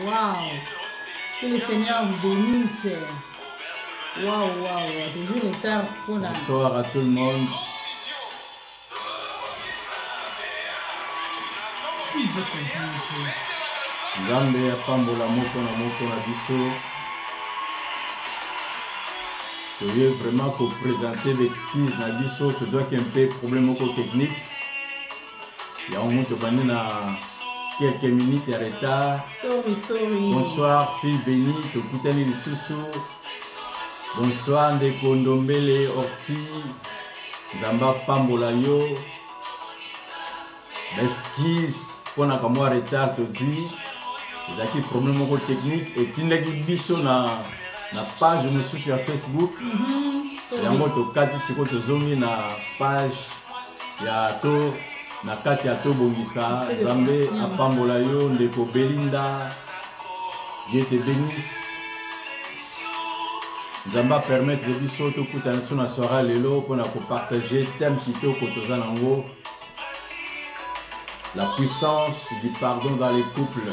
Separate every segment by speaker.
Speaker 1: Waouh. Que le Seigneur vous bénisse. Waouh. Toujours le temps pour la...
Speaker 2: Bonsoir à tout le monde. Nzambe apambola moko na biso. Je veux vraiment que présenter l'excuse na biso. Tu dois qu'il y ait un peu problème moko technique. Il y a un moment de na quelques minutes de retard.
Speaker 1: Sorry.
Speaker 2: Bonsoir fille bénie, te koutani lisusu. Bonsoir ndeko Ndombele Orti. Nzamba pambola yo. Excuse pour na kamwa retard aujourd'hui. Il y a des problèmes techniques et tu n'as biso na page je suis sur Facebook. Il y a un autre cas ici que tu na page ya to na kati ya to bongisa Nzambe apambola yo ndeko Belinda. Dieu te bénisse. Nzamba permettre biso to kutana sur na soirée lelo pour na partager thème kitoko toza nango. La puissance du pardon dans les couples.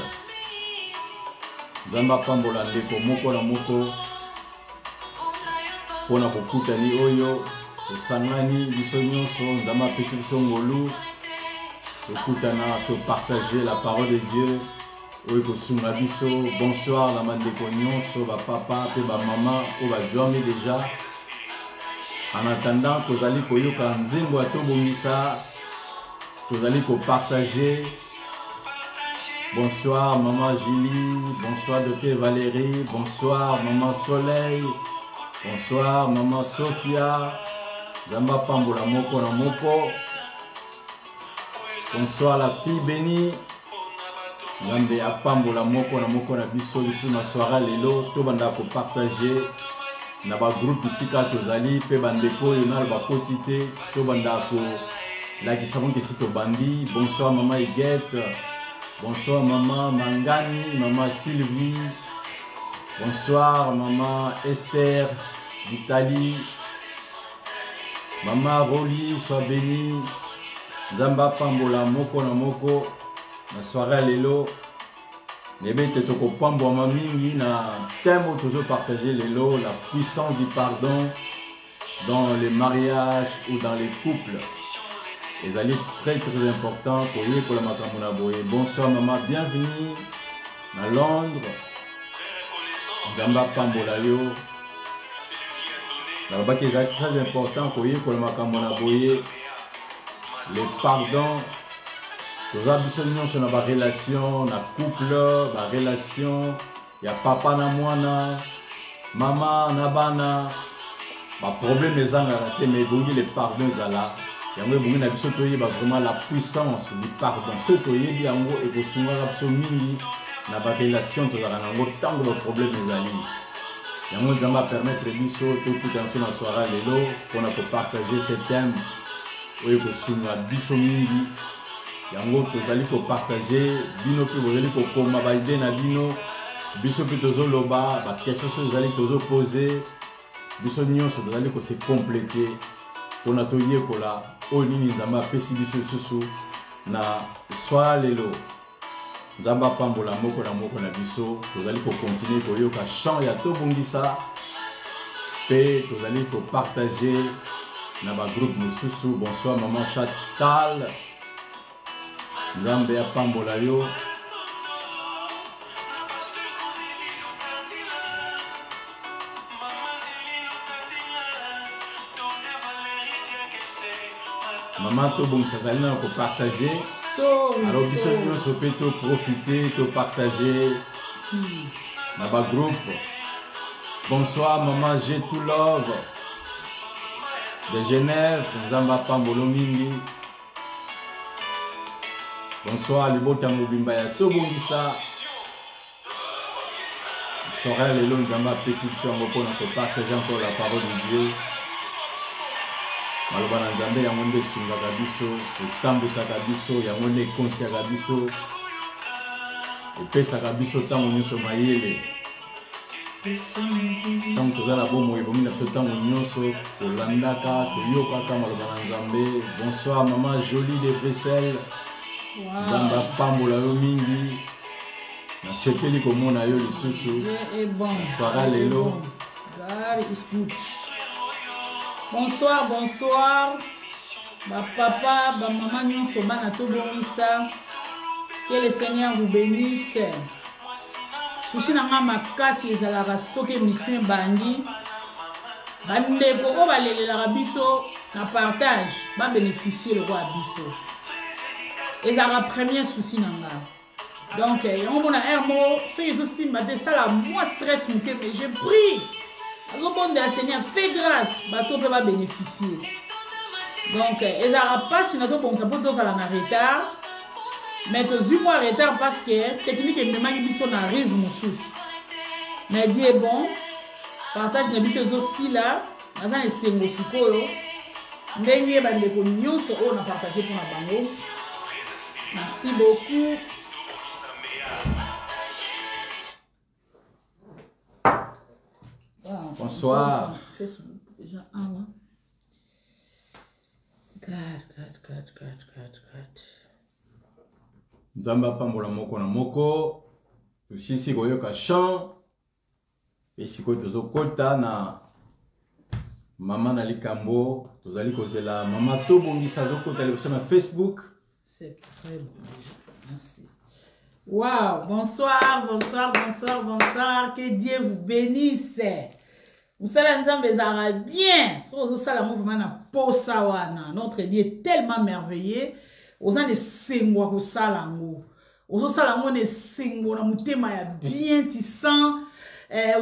Speaker 2: Nzamba pambola ndeko moko na moko pona kokutani oyo osangani biso nyonso Nzamba apesi biso ngolu tokutana to partager la parole de Dieu oyo kosunga biso. Bonsoir na mandeko nyonso bapapa pe bamama oyo bajwami déjà. En attendant tozali koyoka nzembo ya tobongisa tozali kopartager. Bonsoir maman Julie, bonsoir docteur Valérie, bonsoir maman Soleil, bonsoir maman Sophia, Nzamba pambola moko na moko. Bonsoir la fille bénie, Nzambe apambola moko na biso na soirée lelo to banda ko partager na ba groupe ici ka tozali pe bandeko yona ba quotité to banda ko la kisamo ke sito bandi. Bonsoir maman Iguette. Bonsoir maman Mangani, maman Sylvie. Bonsoir maman Esther d'Italie. Maman Roli, sois bénie. Nzamba pambola moko na moko. Na soirée lelo. Nebe te toko pambola mingi na thème toujours partager lelo. La puissance du pardon dans les mariages ou dans les couples. Les alliés très importants pour la makamona boye. Bonsoir maman, bienvenue à Londres. Nzamba pambola yo. Là-bas qui est très important pour la makamona boye. Le pardon. Tous abusons sur la relation, la couple, la relation. Il y a papa na mwana, maman na bana. Le problème est raté, mais les pardons sont là. Yango bongi na biso toyeba vraiment la puissance du pardon. Ce toyebi yango et ko sunga biso mingi na ba relation tozala nango tango le problème ezali. Yango Nzamba permettre biso to kutanso na soirée lelo pour na ko partager ce thème oyo ko sunga biso mingi. Yango tozali ko partager bino pe bozali ko koma ba idée na bino biso pe tozoloba ba questions tozali tozo poser biso nyonso tozali ko se compléter pour na toye kola oyo nini Nzamba apesi biso susu na soirée lelo. Nzamba pambola moko na biso tozali ko continuer koyoka chant ya tobongisa pe tozali ko partager na ba groupe mosusu. Bonsoir maman Chantal, Nzambe apambola yo. Maman to bon ça va nous partager. Alors biso nyonso pe to profiter, to partager. Na ba groupe. Bonsoir maman J'ai tout love de Genève, Nzamba pambolo mingi. Bonsoir Libota Mobimba ya to bongisa. Soirée lelo Nzamba pesi biso ngo pona ko partager encore la parole de Dieu. Maloba na Nzambe yango nde esungaka biso, etambwisaka biso, yango nde ekonsiaka biso, epesaka biso ntango nyonso mayele. Ntango toza na bomoi ebomi na biso ntango nyonso tolandaka, toyokaka maloba na Nzambe. Bonsoir maman Jolie de Bruxelles, Nzamba pambola yo mingi. Na sepeli komona yo lisusu.
Speaker 1: Et bon.
Speaker 2: Soara lelo.
Speaker 1: God is good. Bonsoir, bonsoir. Ba papa, ba maman nyonso bana to bonisa. Que le Seigneur vous bénisse. Sushi na nga makasi ezalaka soki émission bandi. Bandeko o balelelaka biso na partage ba bénéficier le roi biso. Ezalaka premier souci na nga. Donc on mona ermo ceux qui sont simba ça la moi stress muté mais j'ai pris. Alors bon de la Seigneur fait grâce bato peut pas bénéficier. Donc ezalaka pas si na to bon ça peut to ça na retard. Mais tu as moi retard parce que technique et même qui sont arrive mon souffle. Mais Dieu est bon. Partage les bisos aussi là. Dans les cinq aussi Ndenge ba ndeko nyonso on a partagé pour la bango. Merci beaucoup.
Speaker 2: Bonsoir. Nzamba pambola moko na moko. Tusisi koyoka chant. Et si ko tozo kota na Maman na likambo, tozali kozela Mama to bongisa zo kota le sur Facebook.
Speaker 1: C'est très bon. Merci. Wow, bonsoir, bonsoir, bonsoir, bonsoir. Que Dieu vous bénisse. Vous savez, nous avons bien. Ça, le mouvement na posa wana. Notre Dieu est tellement merveilleux. Aux ans de sengwa ko salango. Aux salango de sengwa na mutema ya bien tissant.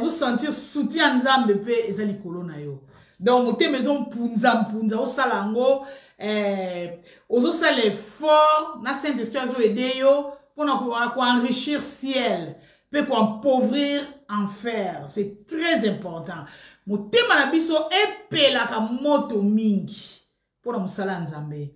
Speaker 1: Vous sentir soutien nzambe pe ezali kolona yo. Donc mutema maison punza au salango. Aux sala effort na Saint-Esprit azo aider yo pour enrichir ciel, peut appauvrir enfer. C'est très important. Mutema na biso epela ka moto mingi pour na musala nzambe.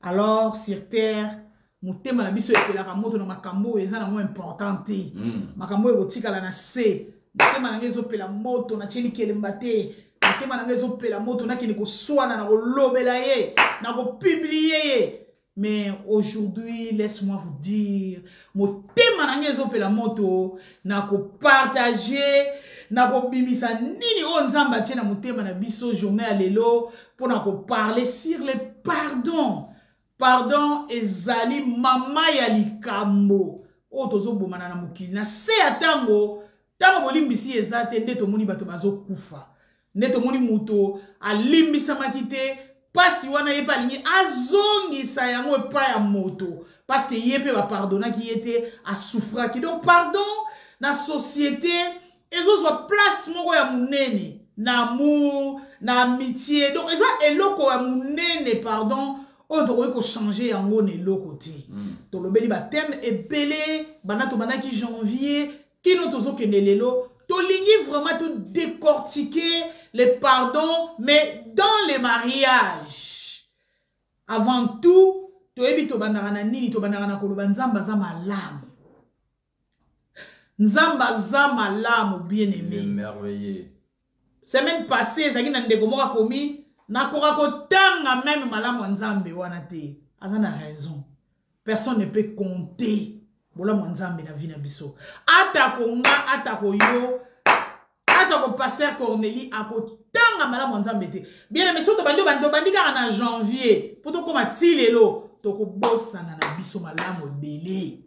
Speaker 1: Alors sur terre, mutema na biso epela ka moto na makambo eza na mo importante. Makambo ekotika la na se. Mutema na ngezo pela moto na cheli kelembate. Mutema na ngezo pela moto na kini ko swana na ko lobela ye, na ko publier ye. Mais aujourd'hui, laisse-moi vous dire, mon thème na la moto, na ko partager, na ko bimisa nini on nzamba na mon thème na biso journée à lelo pour na ko parler sur le pardon. Pardon ezali mama ya likambo. O tozo bomana na mokili na se atango, tango bolimbisi ezate ndeto moni bato bazo kufa. Ndeto moni muto alimbisa makite. Pasi wana yepa lingi azongi sa yango epa ya moto parce que yepe va pardonner qui était à souffrir qui donc pardon na société ezo soit place moko ya munene na amour na amitié donc eza eloko ya munene pardon o to ko changer yango ne lokoti to lobeli ba thème ebele banato banaki janvier kino tozo kende lelo to lingi vraiment tout décortiquer les pardons, mais dans les mariages. Avant tout, tu es to banana nini, to banana koloba nzamba za malamu. Nzamba za malamu bien aimé.
Speaker 2: Merveilleux.
Speaker 1: Semaine passée, zaki na ndeko moka komi, na kora kotanga même malamu nzambe wana te. Azana raison. Personne ne peut compter. Bola nzambe na vie na biso. Atako nga, atako yo. Atako passer Cornélie ako tanga malamu nzambe te. Bien aimé soto bando bandika na janvier. Poto koma tilelo toko bossa na biso malamu belé.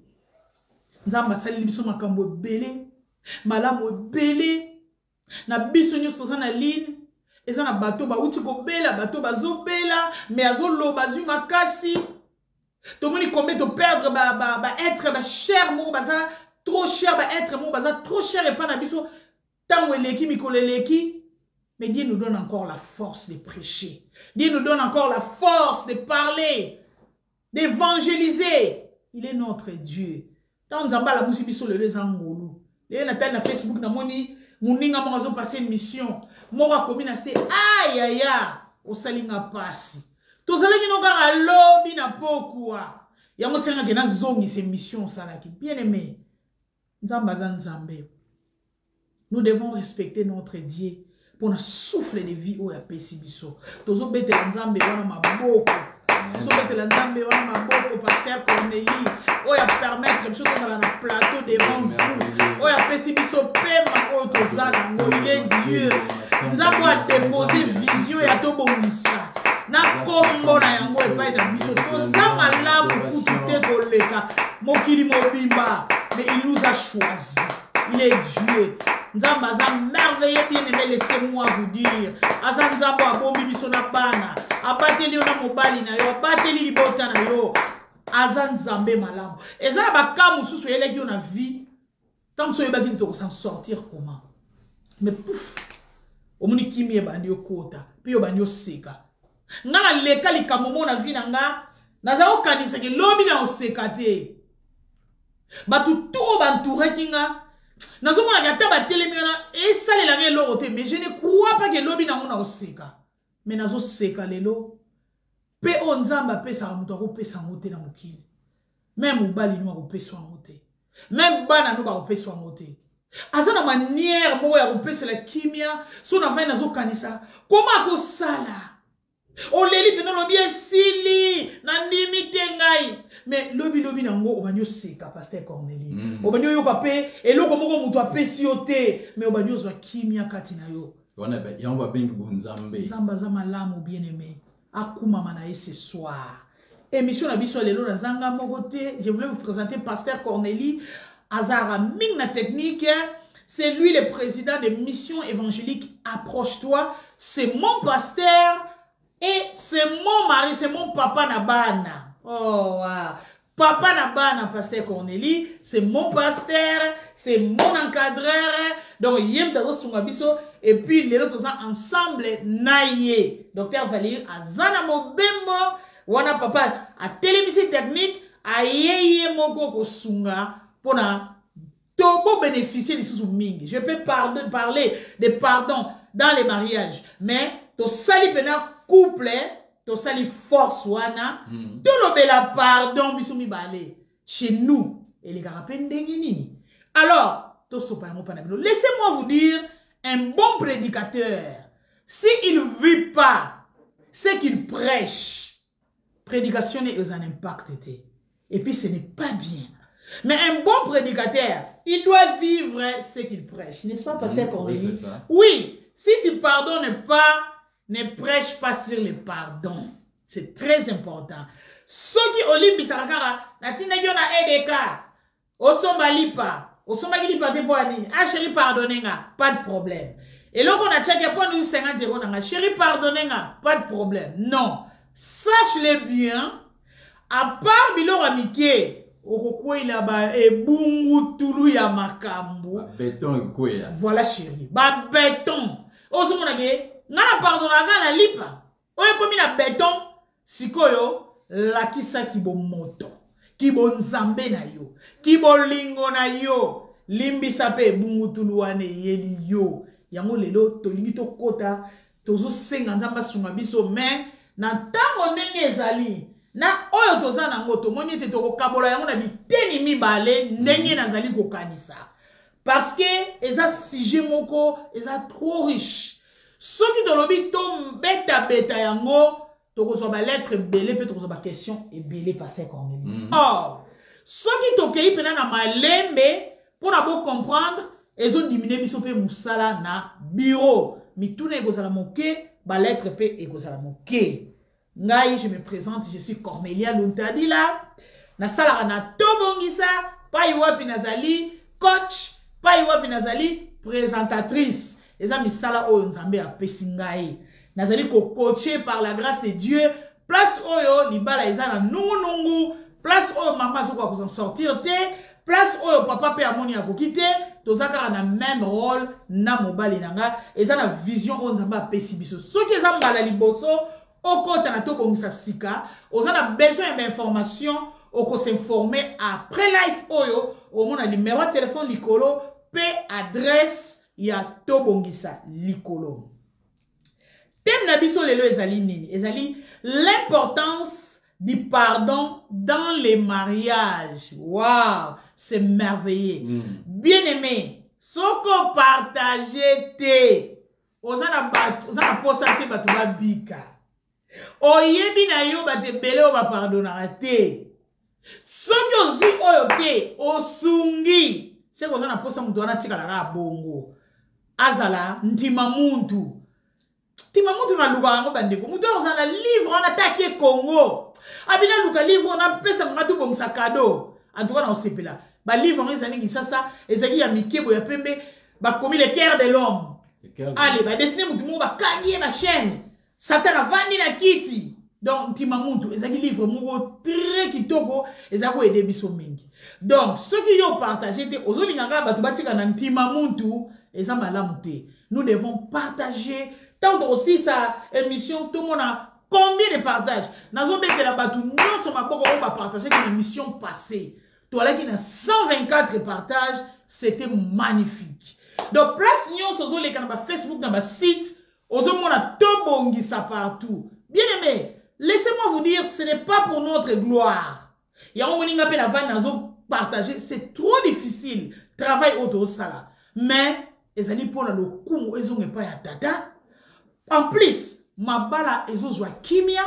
Speaker 1: Nzamba sali biso makambo belé. Malamu belé. Na biso nyos toza na ligne. Eza na bato ba uti ko bela, bato bazo bela, mais azo lo bazu makasi. To moni combien to perdre être cher mo baza trop cher être mo baza trop cher et pas na biso. Mais Dieu nous donne encore la force de prêcher. Dieu nous donne encore la force de parler, d'évangéliser. Il est notre Dieu. Tant nous avons la musique sur le lézangolo. Les Nathan na Facebook na moni muninga mo azo passer une mission. Mora komina se aïe aïe au salinga pasi. To salinga no kaka lobi na pokwa. Ya mo salinga kena zongi ces missions salaki. Bien aimé. Nzamba za nzambe. Nous devons respecter notre Dieu pour nous souffler de vie au ya pesibiso. Tozo bete nzambe wana maboko. Soki la nzambe wana maboko pasteur Cornélie. Oya permettre biso tozala na plateau devant vous. Oya pesi biso pema oyo tozala ngo il est Dieu. Nzambe a déposé vision ya tobongisa. Na kombo na yango epai na biso toza malamu kutu te koleka mokili mobimba. Mais il nous a choisi. Il est Dieu. Nzamba za merveilleux, bien aimé, laissez-moi vous dire. Aza nzambo abombi biso na bana. Abateli na mobali na yo, abateli libota na yo. Aza nzambe malamu. Eza baka mususu eleki yo na vie. Tant so yebaki to s'en sortir comment. Mais pouf. Omuni kimi ebandi yo kota, puis yo bandi yo seka. Nga leka likamomo na vie na nga, naza okanisa ke lobi na oseka te. Batu tout bantouré kinga. Nazo mona gata ba telemiona et ça les la lorote mais je ne crois pas que lobi na ngona oseka. Mais nazo seka lelo. Pe onzamba pe sa muto ko pe sa ngote na mokili. Même ubali no ko pe so ngote. Même bana no ko pe so ngote. Asa na manière mo ya ko pe la kimia so na vai nazo kanisa. Comment ko sala? Oleli peno lobi esili na ndimi tengai. Mais lobi nango obanyo seka pasteur Cornélie. Obanyo yo pape eloko moko mutu apesi yo te mais obanyo zwa kimia kati na yo.
Speaker 2: Wana ba yamba bengi bunzambe.
Speaker 1: Nzamba za malamu bien-aimé. Akuma mana ce soir. Émission na biso lelo na zanga moko te. Je voulais vous présenter pasteur Cornélie Azara Mingna Technique. C'est lui le président de Mission Évangélique Approche-toi. C'est mon pasteur et c'est mon mari, c'est mon papa Nabana. Oh, wow. Papa Nabana, pasteur Cornélie, c'est mon pasteur, c'est mon encadreur. Donc, yem tazo sungabiso, et puis les autres ensemble naye. Docteur Valérie Azana Mobembo, wana papa a télévision technique, a yeye moko ko sunga, pona tobo bénéficier de sous mingi. Je peux parler de pardon dans les mariages, mais to sali pena couple, to sali force wana, to lobela pardon bisumi bale chez nous et les garapende nini. Alors, to sopa mo panabino. Laissez-moi vous dire, un bon prédicateur, s'il ne vit pas ce qu'il prêche, prédication n'est un impact. Et puis ce n'est pas bien. Mais un bon prédicateur, il doit vivre ce qu'il prêche, n'est-ce pas, pasteur Cornélie? Oui, si tu pardonnes pas, ne prêche pas sur le pardon. C'est très important. Ceux qui olimbi sarakara, natina yona edeka, osomba lipa te boani, ah chérie pardonnez-nga, pas de problème. Et là on a tchaké pour nous 50 euros, chérie pardonnez-nga, pas de problème. Non, sache-le bien, à part bilo ramike, okokwe la ba e bungu tulu ya makambo.
Speaker 2: Béton kwea.
Speaker 1: Voilà chérie, ba béton. Osomona ge ngana pardonnaga na lipa. Oye komi na béton, sikoyo lakisa kibo moto, kibo nzambe na yo, kibo lingo na yo, limbisa pe bungutulu wane yeli yo. Yango lelo tolingi to kota, tozo senga nzamba sunga biso mais na tango ndenge ezali. Na oyo toza nango tomoni te toko kabola yango na biteni mibale ndenge nazali kokanisa. Parce que eza sujet moko eza trop riche. Soki tolobi to beta yango toko so ba lettre belé pe toko so ba question et belé pasteur Cornélie. Or soki tokei pena na malembe pour na bo comprendre ezo diminuer biso pe musala na bureau mituna ekozala moke ba lettre pe ekozala moke. Ngai, je me présente, je suis Cornélia Luntadila. Na sala na tobongisa, pa iwapi nazali coach, pa iwapi nazali présentatrice. Eza mi sala oyo nzambe apesi ngai. Nazali ko coaché par la grâce de Dieu. Place oyo libala eza na nungu, place oyo mama zoko ko s'en sortir te, place oyo papa pe amoni akoki te, tozaka na même rôle na mobali nanga. Eza na vision oyo nzambe apesi biso. Soki eza mbala liboso Oko tanato bongisa sika, on a besoin d'informations, oko s'informer après live oyo, au moins numéro de téléphone likolo, pe adresse ya to bongisa likolo. Thème nabiso lelo ezali nini? Ezali l'importance du pardon dans les mariages. Waouh, c'est merveilleux. Bien aimé, soko partager te. Ozana posa te batuba bika. Oyebi na yo ba te bele o ba pardonnera te. Soki ozwi oyo te, osungi. C'est qu'on a posé mutu wana tika la bongo. Azala ntima muntu. Ntima muntu na luka ngo bandeko. Mutu ozala livre on attaqué Congo. Abina luka livre on a pesa ngatu bom sa cadeau. En tout cas na osepela. Ba livre on ezali kisasa, ezali ya mikebo ya pembe, ba komi le cœur de l'homme. Allez, ba dessiner mutu mo ba kanye ba chaîne. Satan vandi na kiti. Donc ntima muntu ezali livre moko très kitoko, ezali ko aider biso mingi. Donc, ceux qui ont partagé, nous devons partager. Tant aussi sa émission, tout le monde a combien de partages? Nous avons partagé une émission passée. Toi là qui a 124 partages, c'était magnifique. Donc, place nous sur les canaux Facebook, dans le site, aux hommes on a tout ça partout. Bien aimé, laissez-moi vous dire, ce n'est pas pour notre gloire. Il y a un peu la vanne partager, c'est trop difficile. Travail autour de ça. Mais, ils allaient pour le coup, ils ont pas à tata. En plus, ma bala, ils ont joué kimia.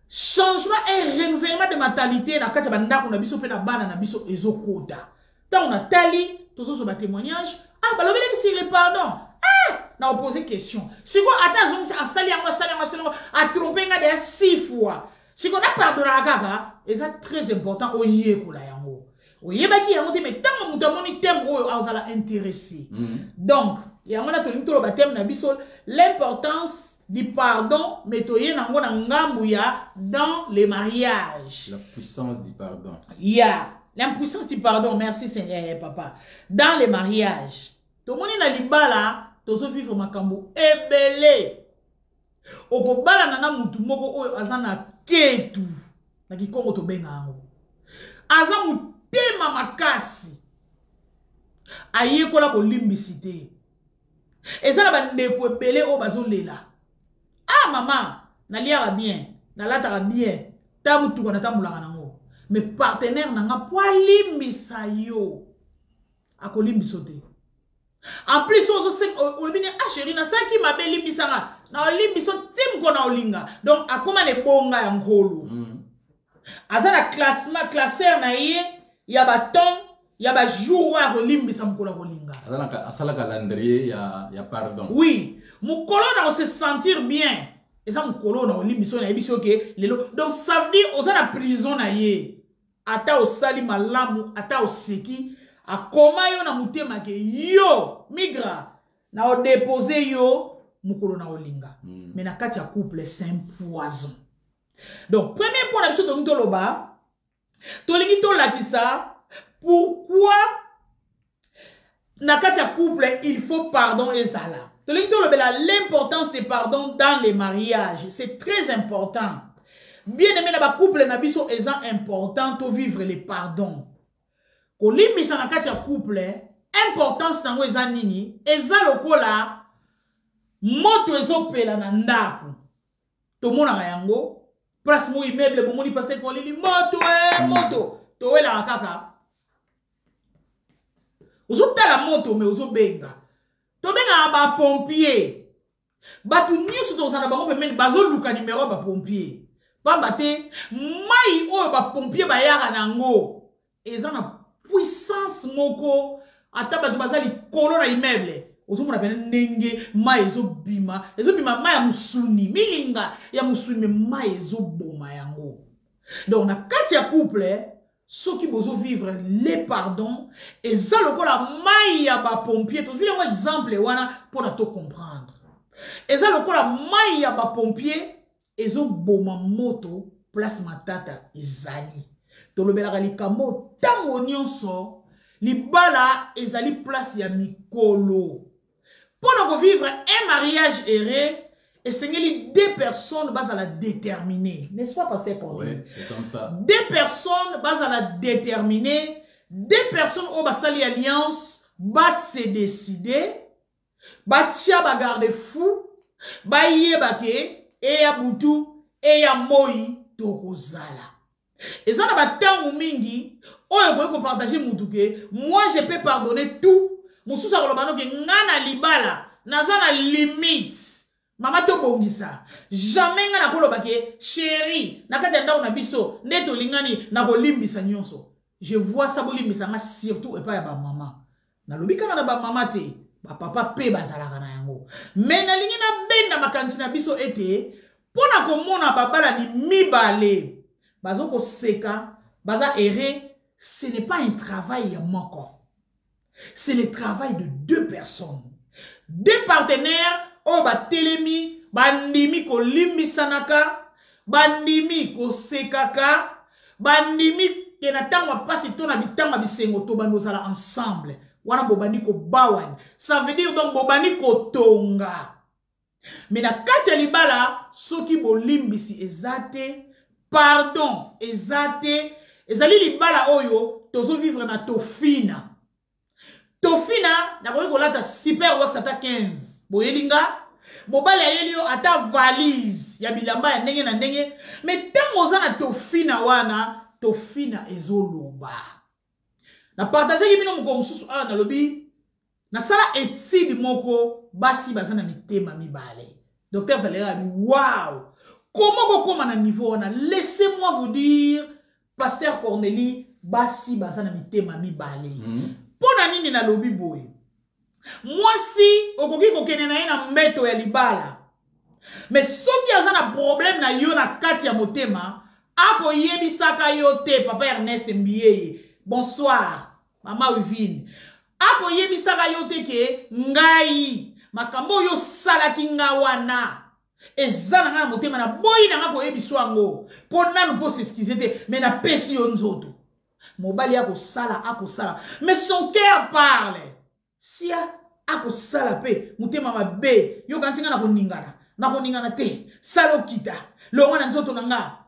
Speaker 1: Changement et renouvellement de mentalité. Na kata banda qu'on a biso pe na bana na biso ezo koda. Tant on a tali, tous sur ma témoignage. Ah, bah, le c'est le pardon. Ah, na opposé question. Si vous attends, on sali a trompé nga de 6 fois. Si on a pardonné à gaga, c'est très important au yékola yango. Au yébaki yango te mais tant mutamoni tembo azala intéressé. Donc, yango na toli tolo batem na biso l'importance du pardon mais toye nango na ngambuya dans les mariages.
Speaker 2: La puissance du pardon.
Speaker 1: Yeah, l'impuissance du pardon, merci Seigneur papa. Dans les mariages. To moni na libala, tozo vivre makambo ebele. Oko bala nana mutu moko oyo azana ketu na kikongo to benga ngo aza mutema makasi ayekola ko limbisité ezala bandeko ebele o bazolela ah mama naliaka bien nalataka bien ta mutu kona tambulaka nango mais partenaire nanga po limbisa yo akolimbiso te en plus ozo bine ah chérie na saki mabe limbisanga na olimbiso tim kona olinga donc akoma ne bonga ya ngolo azana classement classeur na ye ya baton ya ba jour wa olimbisa mukolo kolinga
Speaker 2: azana asala calendrier ya pardon
Speaker 1: oui mukolo na se sentir bien et ça mukolo na olimbiso na biso ke lelo donc ça veut dire ozana prison na ye ata osali malamu ata oseki akoma yo na mutema ke yo migra na o déposer yo mukolo na olinga mais na kati ya couple c'est un poison. Donc premier point na biso to loba to lingi to lakisa pourquoi na kati ya couple il faut pardon et zala. To lingi to loba l'importance des pardons dans les mariages, c'est très important. Bien aimé na ba couple na biso eza important to vivre les pardons. Ko limisa na kati ya couple importance nango eza nini? Eza lokola moto ezopela na ndako. To mona yango place mo immeuble bomoni passer ko lili moto moto to wela kaka. Ozotala moto mais ozobenga. To benga ba pompier. Batu nyusu to sana bango pemeni bazoluka numéro ba pompier. Pamba te mai oyo ba pompier ba yaka nango. Eza na puissance moko ata batu bazali kolo na immeuble. Ozomona pene nenge ma ezobima ma ya musuni milinga ya musuni ma ezoboma yango. Donc na kati ya couple soki bozo vivre les pardons eza lokola mai ya ba pompier to zuli un exemple wana pour na to comprendre. Eza lokola mai ya ba pompier ezoboma moto place matata ezali. To lobelaka likambo tango nyonso libala ezali place ya mikolo. Pour vivre un mariage heureux, et c'est les deux personnes basent à la déterminer. N'est-ce pas, pasteur Corneille?
Speaker 2: Oui, c'est comme ça.
Speaker 1: Deux personnes basent à la déterminer. Deux personnes au basali alliance, bas se décider, bas tia ba garde fou, bas yé bake, et ya boutou, et ya moi, tokozala. Et ça n'a pas tant ou mingi, on peut partager moutouke, moi je peux pardonner tout. Moussousa kolobano ke ngana libala nazana limite Maman to bongisa. Jamais nga na koloba ke chérie, na kati ndao na biso, neto lingani na kolimbisa nyonso. Je vois ça bolimbisa nga surtout et pas ya ba maman. Na lobika na ba maman te, ba papa pe bazalaka na yango. Mais na lingi na benda makanti na biso ete, pona komona babala ni mibale. Bazo ko seka, baza erré, ce n'est pas un travail ya moko. C'est le travail de deux personnes. Deux partenaires. Oh ba telemi, bandimi ko limbisanaka, bandimi ko sekaka, bandimi ke na tangwa pasi to na bitanga bisengo to bandozala ensemble. Wana bobani ko bawani. Ça veut dire donc bobani ko tonga. Mais na kati ya libala soki bolimbisi ezate, pardon, ezate, ezali libala oyo tozo vivre na tofina. Tofina na ko kolata super works ata 15. Boyelinga mobali ayelio ata valise ya bilamba ya ndenge na ndenge mais tango za na tofina wana tofina ezoloba na partager bino moko mususu ala na lobi na sala étude moko basi bazana mitema mibale docteur Valérie wow comment bokoma na niveau wana laissez-moi vous dire pasteur Cornélie basi bazana mitema mibale pona nini na lobi boye mwasi okoki kokene na ye na mbeto ya libala mais soki aza na problème na yo na kati ya motema akoyebisaka yo te papa Ernest Mbiyeye bonsoir mama Wivine akoyebisaka yo te ke ngai makambo yo salaki nga wana eza na nga na motema na boyi na nga koyebiswa yango mpo nanu po s'excuse te mais na pesi yo nzoto mobali akosala mais son cœur parle. Sia ako sala pe mutema mabe yo kantinga na koningana te salo kita longa na nzoto nanga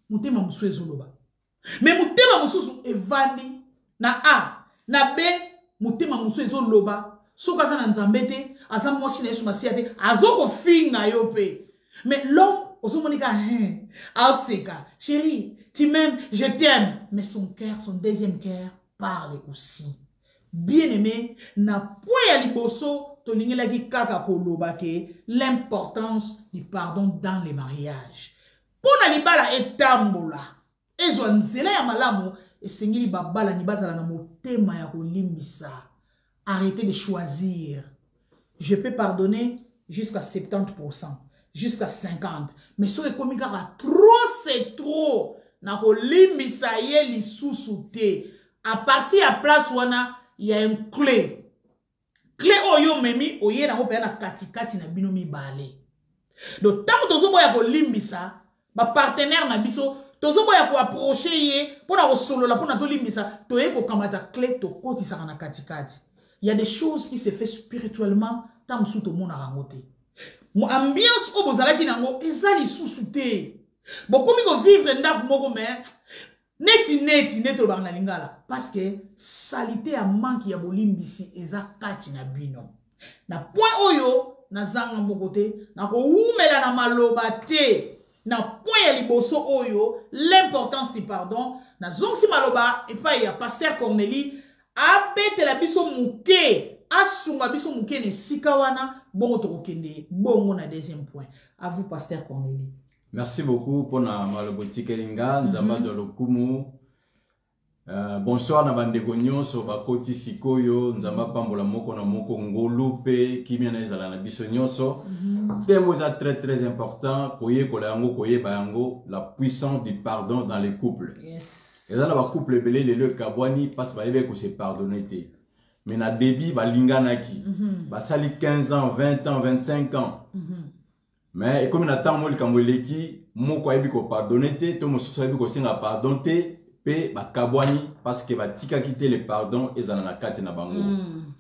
Speaker 1: mutema musuezo loba mais mutema mususu evandi na a na b mutema musuezo loba soka za na nzambe te aza mwasi na Yesu Masia te azoko finga yo pe mais l'homme osomonika seka chérie tu m'aimes je t'aime mais son cœur son deuxième cœur parle aussi. Bien-aimé, na poya liboso to lingelaki kaka koloba ke l'importance du pardon dans les mariages. Pona libala etambola, ezwa nzela ya malamu esengeli babala ni bazala na motema ya kolimbisa. Arrêtez de choisir. Je peux pardonner jusqu'à 70%, jusqu'à 50%. Mais so ekomi kaka trop c'est trop. Na kolimbisa ye lisusu te. À partir à place wana il y a une clé. Clé oyo memi oye na ope na katikati na bino mibale. Donc tant que tozo boya ko limbisa, ba partenaire na biso tozo boya ko approcher ye pona ko solo la pona to limbisa, to ye ko kamata clé to kotisa na katikati. Il y a des choses qui se fait spirituellement tant sous to mona rangote. Mo ambiance o bozalaki nango ezali susute. Bokomi ko vivre ndako moko mais neti bana lingala parce que salité a manque ya bolimbisi eza kati na bino na point oyo na zanga mokote na ko umela na maloba te na point ya liboso oyo l'importance du pardon na zongsi maloba et pas ya pasteur Cornélie abete la biso muke asunga biso muke ne sikawana bongo tokokende bongo na deuxième point à vous pasteur Cornélie.
Speaker 2: Merci beaucoup pour la maloboti kelinga nzamba de lokumu. Bonsoir na bandeko nyonso bakoti sikoyo nzamba pambola moko na moko ngolupe kimia na ezala na biso nyonso. Thème très important koye kolango koye bayango la puissance du pardon dans les couples.
Speaker 1: Yes.
Speaker 2: Ezala ba couple belé le kabwani parce ba yebe ko se pardonner te. Mais na débit ba linganaki. Ba sali 15 ans, 20 ans, 25 ans. Mais comme on attend moi le kamoleki mo ko yebi ko pardonner te to mo so yebi ko singa pardon te pe ba kabwani parce que ba tika quitter le pardon ezana na kati na bango.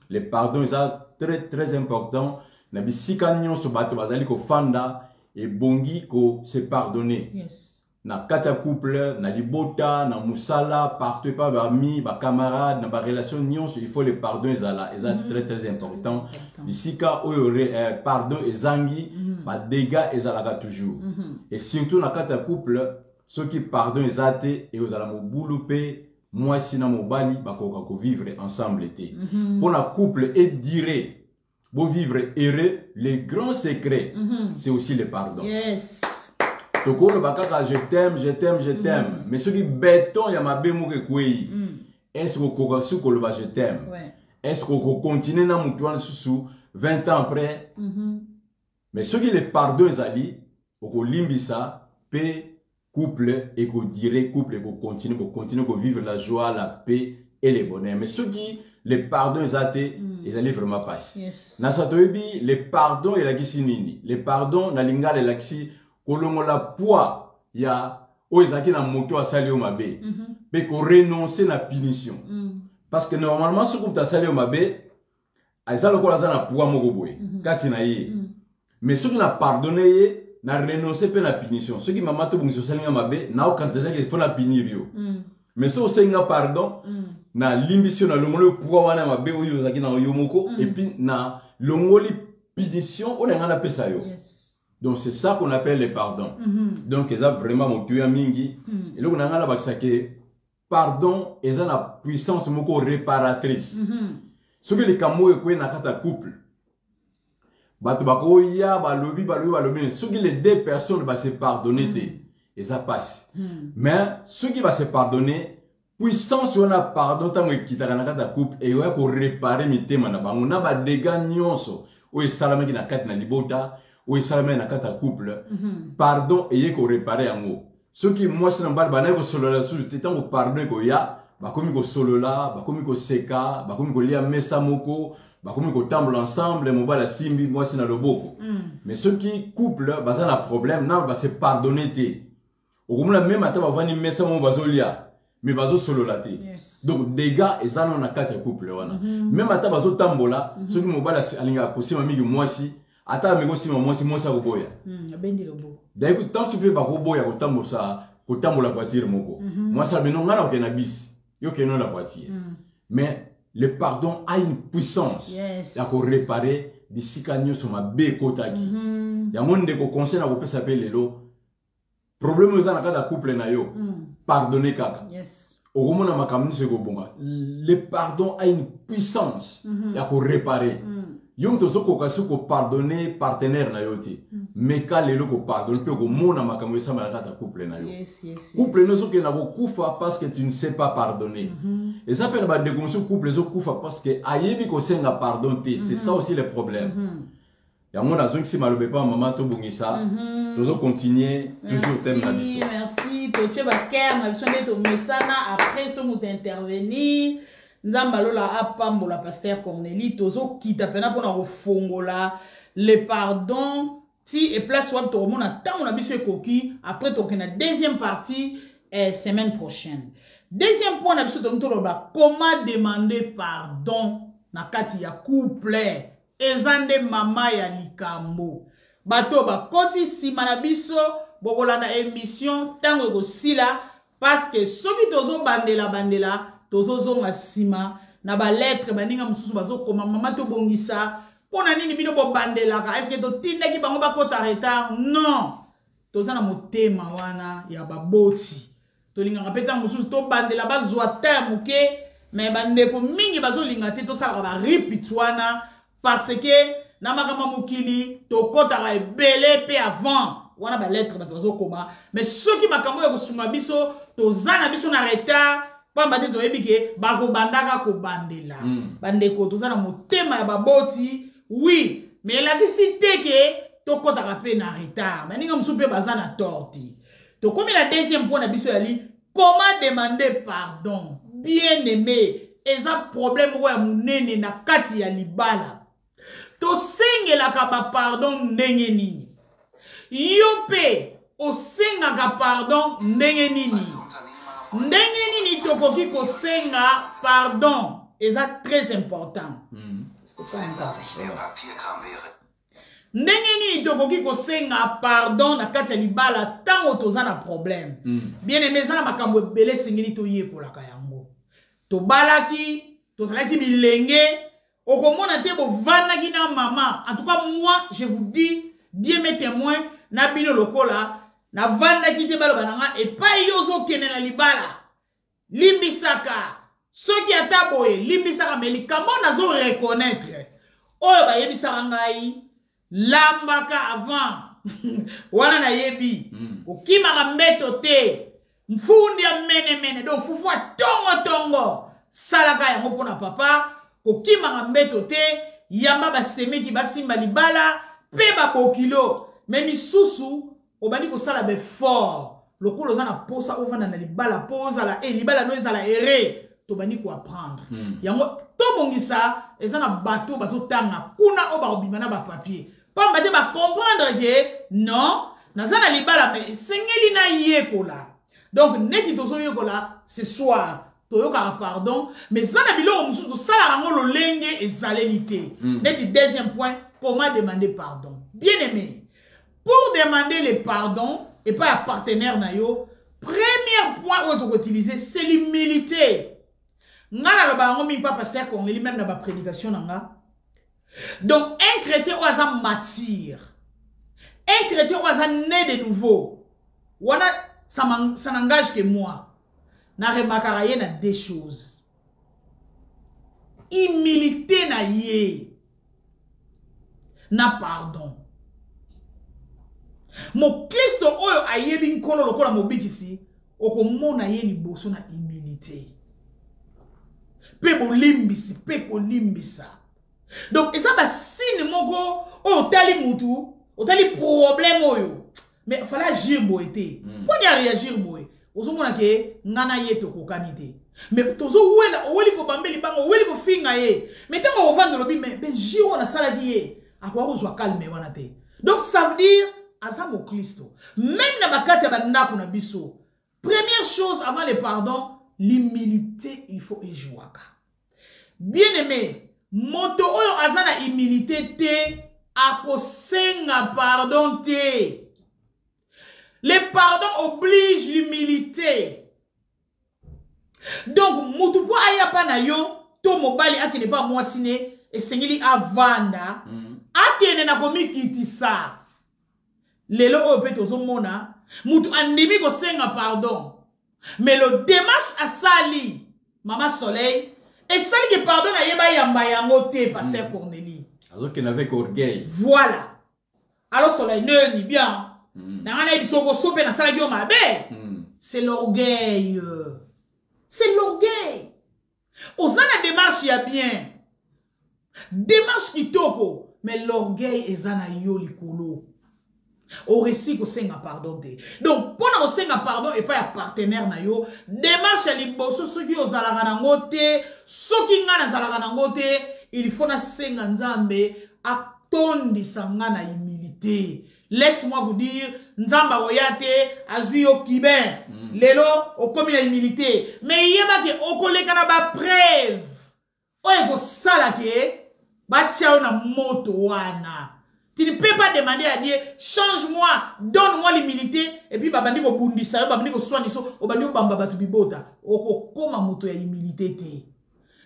Speaker 2: Le pardon est très important na bisika nyonso bato bazali ko fanda et bongi ko se pardonner.
Speaker 1: Yes.
Speaker 2: Na kata couple na libota na musala partout pas ba mi ba camarade na ba relation nyonso il faut le pardon ezala très important. Bisika oyo pardon ezangi ba dégâts ezalaka toujours. Et surtout na kata couple ceux qui pardon ezate et ozala mo bulupe moi sina mobali ba ko vivre ensemble té. Pour na couple et dire pour vivre heureux, le grand secret, c'est aussi le pardon.
Speaker 1: Yes.
Speaker 2: Toko le bakaka, je t'aime, je t'aime, je t'aime. Mais ce qui béton, il y a ma bémouke kouei. Est-ce que le je t'aime? Est-ce qu'on continue dans mon sous 20 ans après? Mais ce qui est le pardon, ils ont limbisa, paix, couple, et qu'on dirait couple, et qu'on continue à vivre la joie, la paix et le bonheur. Mais ce qui le pardon, ils allaient vraiment passer. Nasatoebi, le pardon, il a qui nini. Le pardon, na linga le laxi, kolongo la poids, il y a, oh, ils ont na moto à salir au mabé. Mais qu'on renonce na punition. Parce que normalement, ce que tu as salé au mabé, ils ont le quoi na poids mogoboé. Katina yé. Mais ceux qui n'ont pardonné, n'a renoncé à la punition. Ceux qui m'ont maté pour se au mabé, n'a aucun intérêt qu'il faut la punir. Mais ceux qui ont pardon, na l'ambition, na l'ongole poids wana mabé, ou yozaki na yomoko, et puis na l'ongole punition, on a un appel ça yo. Donc c'est ça qu'on appelle le pardon. Donc ils ont vraiment motué à mingi. Et là on a un appel pardon, ils ont la puissance moko réparatrice. Ce que les camo et na kata couple. Bato bako ya balobi. Ce qui les deux personnes va se pardonner, et ça passe. Mais ceux qui va se pardonner, puissance on a pardon tant que quitter na kata couple et on va réparer mes thèmes na bango na ba dégâts nyonso. Ou salama qui na kata na libota, ou salama na kata couple. Pardon et qu'on réparer en haut. Ceux qui moi c'est n'importe quoi ko solo la sous tant que pardon ko ya ba komi ko solo la ba komi ko seka ba komi ko lia mesa moko ba komi ko tamble ensemble mo ba la simbi moi c'est na loboko. Mais ceux qui couple ba ça na problème non ba se pardonner té au comme la même ata ba vani mesa mo ba zolia mais ba zo solo la té. Donc des gars et ça non na quatre couple wana même ata ba zo tambola ceux qui mo ba la alinga ko sima mingi moi si ata me ko sima moi si moi ça ko boya
Speaker 1: bendi lobo.
Speaker 2: D'ailleurs, tant que tu peux pas boya ko tambo la voiture moko. Moi ça me non ngana ko na bis. Yo ke non la voiture. Mais le pardon a une puissance. Ya ko réparer d'ici kanyo sur ma be kotaki. Ya monde ko conseil na ko pesa pe lelo. Problème za na kata couple na yo. Pardonner kaka. Au moment na makamni se ko bonga. Le pardon a une puissance. Ya ko réparer. Yom tozo ko kasu ko pardonner partenaire na yoti. Mais quand lelo ko pardonne pe ko mona makambo sa na kata couple na yo. Couple no so ke na ko kufa parce que tu ne sais pas pardonner. Et ça peut ba de comme couple zo kufa parce que ayebi ko senga pardonner. C'est ça aussi le problème. Ya mona zo ki malobe pa maman to bongisa. Tozo continuer toujours thème na biso.
Speaker 1: Merci, toche ba cœur na biso to mesana après so mot intervenir. Nzambalola apambola pasteur Cornélie tozo kita pena pona kofongola le pardon ti et place web to mona tant on a biso ekoki après to kena deuxième partie semaine prochaine. Deuxième point na biso to ba comment demander pardon na kati ya couple ezande mama ya likambo bato ba koti sima na biso bokola na émission tango ko sila parce que soki tozo bandela tozo zonga sima na ba lettre baninga mususu bazo koma mama to bongisa pona nini bino bo bandelaka est-ce que to tindaki bango ba kota retard non toza na motema wana ya baboti to linga kapeta mususu to bandela bazwa terme ke mais bandeko mingi bazo linga te to sala ba ripitwana parce que na makama mokili to kota ka ebele pe avant wana ba lettre bazo koma mais ceux qui makambo ya kusuma biso toza na biso na retard pamba te toyebike bako bandaka ko bandela bandeko toza na motema ya baboti oui mais la décidé que to kota ka pe na retard baninga musu pe baza na torti to comme la deuxième point na biso yali comment demander pardon bien aimé eza problème ko ya munene na kati ya libala to sengela ka ba pardon ndenge nini yo pe o senga ka pardon ndenge nini ndenge nini tokoki kosenga pardon eza très important ndenge nini tokoki kosenga pardon na kati ya libala tango toza na problème bien aimé eza na makambo ebele esengeli toyekolaka yango tobalaki tozalaki bilenge okomona te bovandaki na mama en tout cas moi je vous dis bien mes témoins na bino lokola na vanda ki te baloba nanga epai yozo kene na libala limbisaka soki ata boye limbisaka mais likambo nazo reconnaître oyo bayebisaka ngai lambaka avant wana na yebi okimaka mbeto te mfundi ya mene donc fufu tongo salaka yango mpona papa okimaka mbeto te yamba basemeki basimba libala pe babokilo me misusu obandi kosala befort lokolo oza na posa ovanda na libala po ozala libala no ezala ere tobandi koapprendre yango tobongisa eza na bato bazotanga kuna o bakobima na bapapier pamba te bacomprendre ke non naza na libala me esengeli na yekola donc neti tozoyekola ce soir toyokaka pardon mais za na biloko mosusu tosalaka yango lolenge ezaleli te neti deuxième point pour moi demander pardon bien aimé pour demander le pardon et pas un partenaire na yo premier point où tu utiliser c'est l'humilité ngana lo ba ngomi pas pasteur qu'on lit même dans ma prédication nanga donc un chrétien ou aza mature un chrétien ou aza né de nouveau wana ça n'engage que moi na remarquera y a deux choses humilité na yé na pardon mo Kristo oyo ayebi nkolo lokola mobikisi okomona ye liboso na humilité pe bolimbisi pe kolimbisa donc eza basine moko oyo otali mutu otali problème oyo mais fala agir boye te poni a réagir boye ozomona ke ngana ye tokokani te mais tozo wela oweli ko bambeli bango oweli ko finga ye mais tango ovanda lobi mais jiro na saladi ye akwa kozwa calme wana te donc ça veut dire Azamo Christo. Même dans ma carte na biso. Première chose avant le pardon, l'humilité, il faut éjouer. Bien aimé, moto oyo azana humilité te aposenga pardon te. Le pardon oblige l'humilité. Donc moto po aya pa na yo to mobali akene pas moi siné et sengeli avanda akene na komikitisa. Lelo ope tozomona mutu andimi ko senga pardon mais le démarche a sali Mama Soleil et sali que pardon na yeba yamba yango te pasteur Cornélie
Speaker 2: alors qu'il n'avait qu'orgueil
Speaker 1: voilà alors Soleil ne ni bien na ngana bisoko sope na sala yo mabe c'est l'orgueil ozana démarche ya bien démarche kitoko mais l'orgueil ezana yo likolo au récit ko senga pardon te donc pona ko senga pardon et pas ya partenaire na yo démarche ya liboso soki ozalaka nango te soki nga nazalaka nango te il faut na senga nzambe atondisa nga na humilité. Laisse-moi vous dire nzamba oyate azwi yo kiben lelo okomi na humilité mais yeba ke okoleka na ba preuve oye ko sala ke batia na moto wana. Tu ne peux pas demander à Dieu, change-moi, donne-moi l'humilité, et puis babandi ko bundisa, babandi ko swaniso, obandi ko bamba batu bibota. Oko koma moto ya humilité te.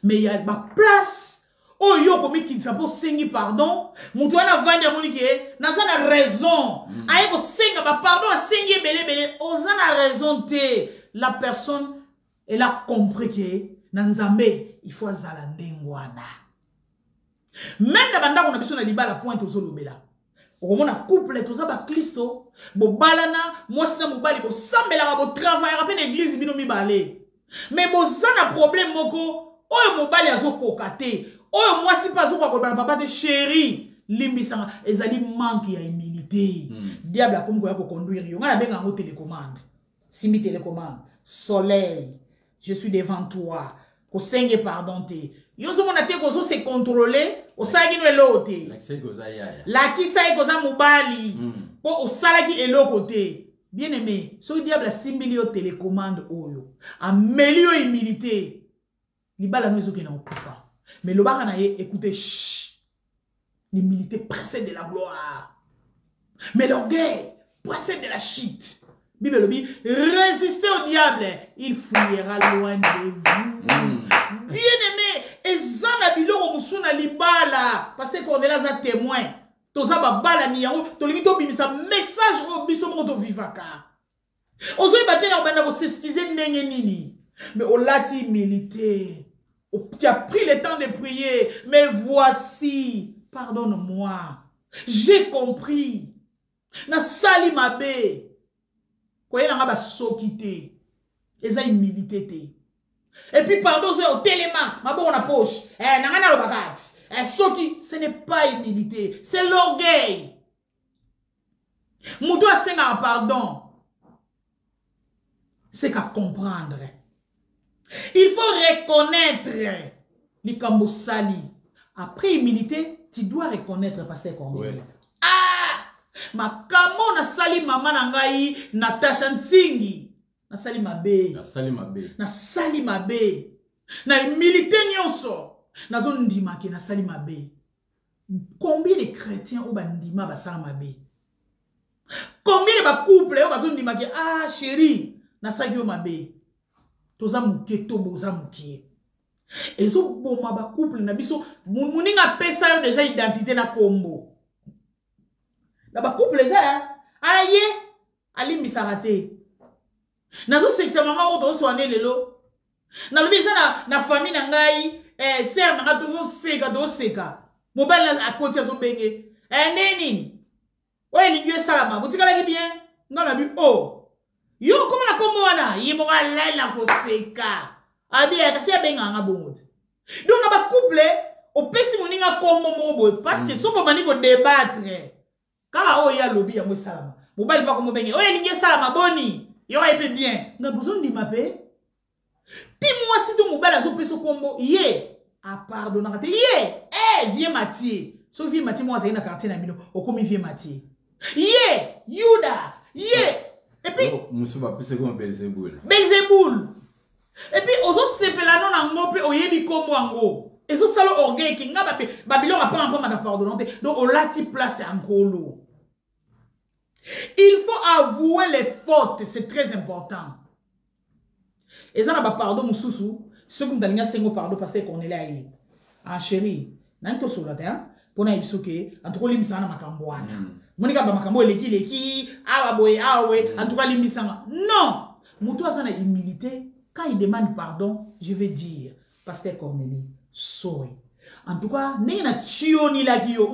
Speaker 1: Mais il y a ma place. Oh yo komi kinsa po sengi pardon, moto wana vandi amonike, na za na raison. Aye ko senga ba pardon a sengi belé, oza na raison te. La personne elle a compris que na nzambe il faut azala ndengwana. Même na banda on a biso na libala point ozolobela. Okomona couple toza ba Kristo, bo balana, mwasi na mobali bo sambela bo travail rapé na église bino mibale. Mais bo zana problème moko, oyo mobali azokoka te. Oyo mwasi pa azokoka ko bana papa te chéri, limbisanga ezali manque ya humilité. Diable a comme ko ya ko conduire yo. Ngana benga ngo télécommande. Simbi télécommande. Soleil, je suis devant toi. Ko senge pardon te. Yozo mona te kozo se contrôler, o sagi no elote. La ki sa e koza mobali. Po o salaki eloko te. Bien aimé, so diable a simbili yo télécommande oyo. Ameli yo humilité. Libala no ezoke na okufa. Mais le baka na ye écoutez, l'humilité précède de la gloire. Mais l'orgueil précède de la chute. Bible dit, résistez au diable, il fuira loin de vous. Bien-aimé, et zana biloko musuna libala, parce que Cornélie a témoin. Toza ba bala ni yango, to lingi to bimisa message au biso mo to vivaka. Ozo ibate na bana ko s'excuser ndenge nini. Mais au lati humilité. Tu as pris le temps de prier, mais voici pardonne-moi. J'ai compris. Na sali mabe. Koye na ngaba sokite. Eza humilité. Et puis pardon, c'est au téléma. Ma bonne poche. Nangana lo bagati. Soki, ce n'est pas humilité. C'est l'orgueil. Moutou a senga pardon. C'est qu'à comprendre. Il faut reconnaître les kambo sali. Après humilité, tu dois reconnaître Pasteur Corneille. Ouais. Ah! Ma kamo na sali maman nangai Natasha Nsingi. Na sali mabe.
Speaker 2: Na sali mabe.
Speaker 1: Na sali mabe. Na humilité nyonso. Na zone ndima ke na sali mabe. Combien de chrétiens au bandima ba sala mabe? Combien de couples au bazone ndima ke ah chérie na sali yo mabe. Toza muke to boza muke. Ezo boma ba couple na biso muninga pesa yo déjà identité na kombo. Na ba couple za aye ali misarate. Nazo sexe maman o soane lelo. Na lobi za na famille na ngai sœur na to seka do seka. Mobile na akoti azo benge. Neni. Oye lingwe salama. Butikala ki bien. Ngana bi oh. Yo comment na kombo wana yimo ga lela ko seka. Abi kasi benga nga bongo. Donc na ba couple o pesi moninga kombo mobo parce que so bobani ko débattre. Kala o ya lobi ya mo salama. Mobile ba ko mo benge. Oye lingwe salama boni. Yo épé bien. Nga besoin de m'appeler. Dis-moi si ton mobile a zo peso kombo. Ye. Ah pardon. Ye. Vieux Mathieu. So vieux Mathieu moi na quartier na bino. O komi vieux Mathieu. Ye. Yuda. Ye. Et puis
Speaker 2: monsieur va plus comme Belzéboul.
Speaker 1: Belzéboul. Et puis ozo sepela non na ngope oyebi kombo ango. Ezo salo orgueil ki nga babilo a pas ma pardonnante. Donc on lati place angolo. Il faut avouer les fautes, c'est très important. Et ça n'a pas pardon, moussousou. Ce que nous avons dit, pardon, parce qu'on est là. Ah, chérie, nous sommes sur la terre. Pour nous, nous sommes en tout cas, nous sommes en Monika Bamakambo, leki, ah, boy, ah, ouais, en tout cas, nous sommes. Non! Moutou a une humilité. Quand il demande pardon, je vais dire, Pasteur Corneille, sorry. En tout cas, nous sommes tioni la guillot.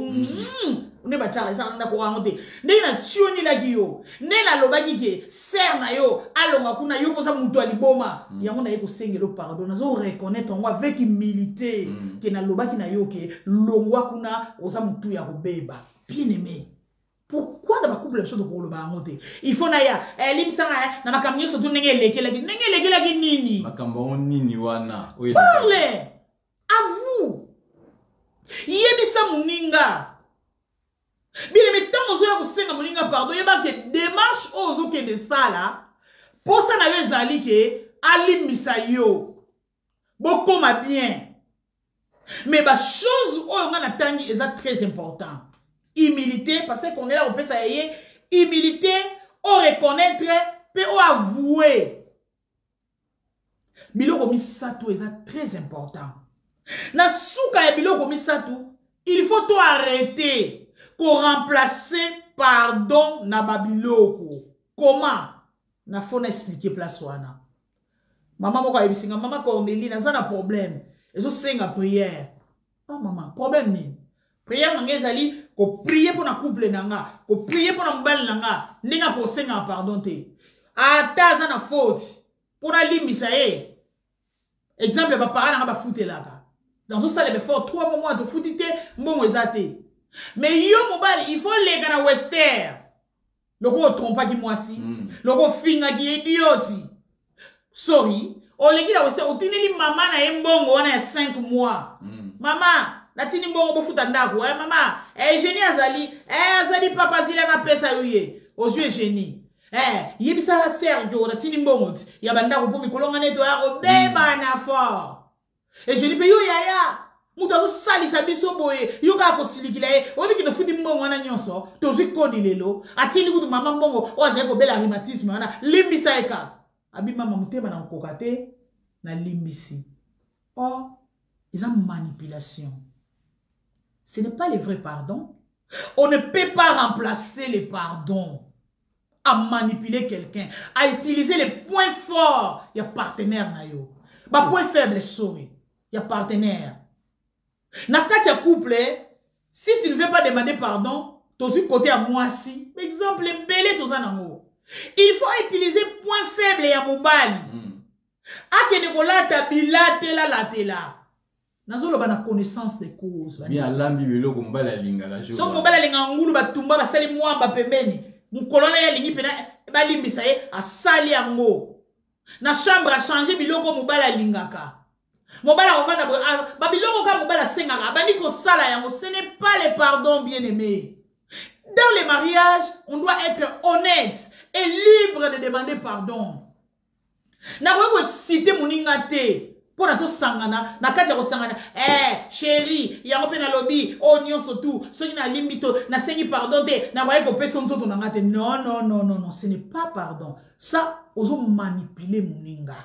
Speaker 1: Ne ba tchara sa na ko ramonte ne na tioni la giyo ne na lobaki ke ser na yo alonga kuna yo ko sa mutu aliboma yango na yeko sengelo pardon na zo reconnaître moi avec humilité ke na lobaki na yo ke longwa kuna o sa mutu ya ko beba bien aimé. Pourquoi dans ma couple chose pour le barote il faut na ya limsanga na makamnyo so tu nenge lekela ki nini
Speaker 2: makambo nini wana
Speaker 1: parlez à vous yebisa muninga. Bien, mais tant que vous avez moninga pardon, il y a des démarches aux que de ça là. Pour ça, na yezali ke ali misayo. Beaucoup ma bien. Mais la chose où on a tangi est très important. Humilité, parce qu'on est là, on peut ça y est. Humilité, on reconnaître, puis on avouer. Bilo komi sato est très important. Na souka bilo komi sato, il faut tout arrêter. Pour remplacer pardon na babiloko. Comment? Na faut expliquer place wana. Maman moko ayebisinga maman Corneille na za na problème. Ezo senga prière. Ah maman, problème ni. Prière nanga ezali ko prier pour na couple nanga, ko prier pour na mbali nanga, ndinga ko senga pardon te. Ata za na faute. Pour na limbisa e. Exemple ba parents nanga ba futelaka. Dans ce salle de fort 3 mois de futite mbongo ezate. Mais yo mobile, il faut les gars western. Le gros trompa qui moi si. Le gros finga qui idioti. Sorry. O les gars western, o tineli maman na mbongo wana ya 5 mois. Maman, la tini mbongo bo futa ndako. Maman, génie azali. Azali papa zile na pesa yuye. Aux yeux génie. Yebisa Sergio la tini mbongo. Ya banda ko mi kolonga neto ya ko beba na fort. Et je dis pe yo yaya. Mutazo sali sabiso boye yoka ko silikila e obi ki to fudi mbongo wana nyonso to zwi kodi lelo atili kutu mama mbongo oza ko bela rhumatisme wana limbisa eka abi mama mutema na kokate na limbisi. Oh, ils ont manipulation. Ce n'est pas le vrai pardon. On ne peut pas remplacer le pardon à manipuler quelqu'un, à utiliser les points forts. Il y a partenaire na yo. Ba point faible sorry. Il y a partenaire. Na kati ya couple, Si tu ne veux pas demander pardon, tu côté à moi si. Exemple, belé tous en amour. Il faut utiliser point faible et à mobile. A que la tela la tela. Nazo ba na connaissance des causes.
Speaker 2: Bien lambi belo ko mbala linga la joie.
Speaker 1: So mbala linga ngulu batumba basali mwamba pembeni. Mukolona ya lingi pena ba limbisa ye asali yango. Na chambre a changer biloko mobala lingaka. Mobala ovanda ba biloko ka mobala sengaka bandi ko sala yango, ce n'est pas le pardon bien-aimé. Dans les mariages, on doit être honnête et libre de demander pardon. Na ko citer moninga te pour na to sangana na kati ko sangana chérie ya ko na lobby o nyonso tout soki na limbito na sengi pardon te na ko pesa nzoto na ngate. Non, ce n'est pas pardon. Ça ozo manipuler moninga.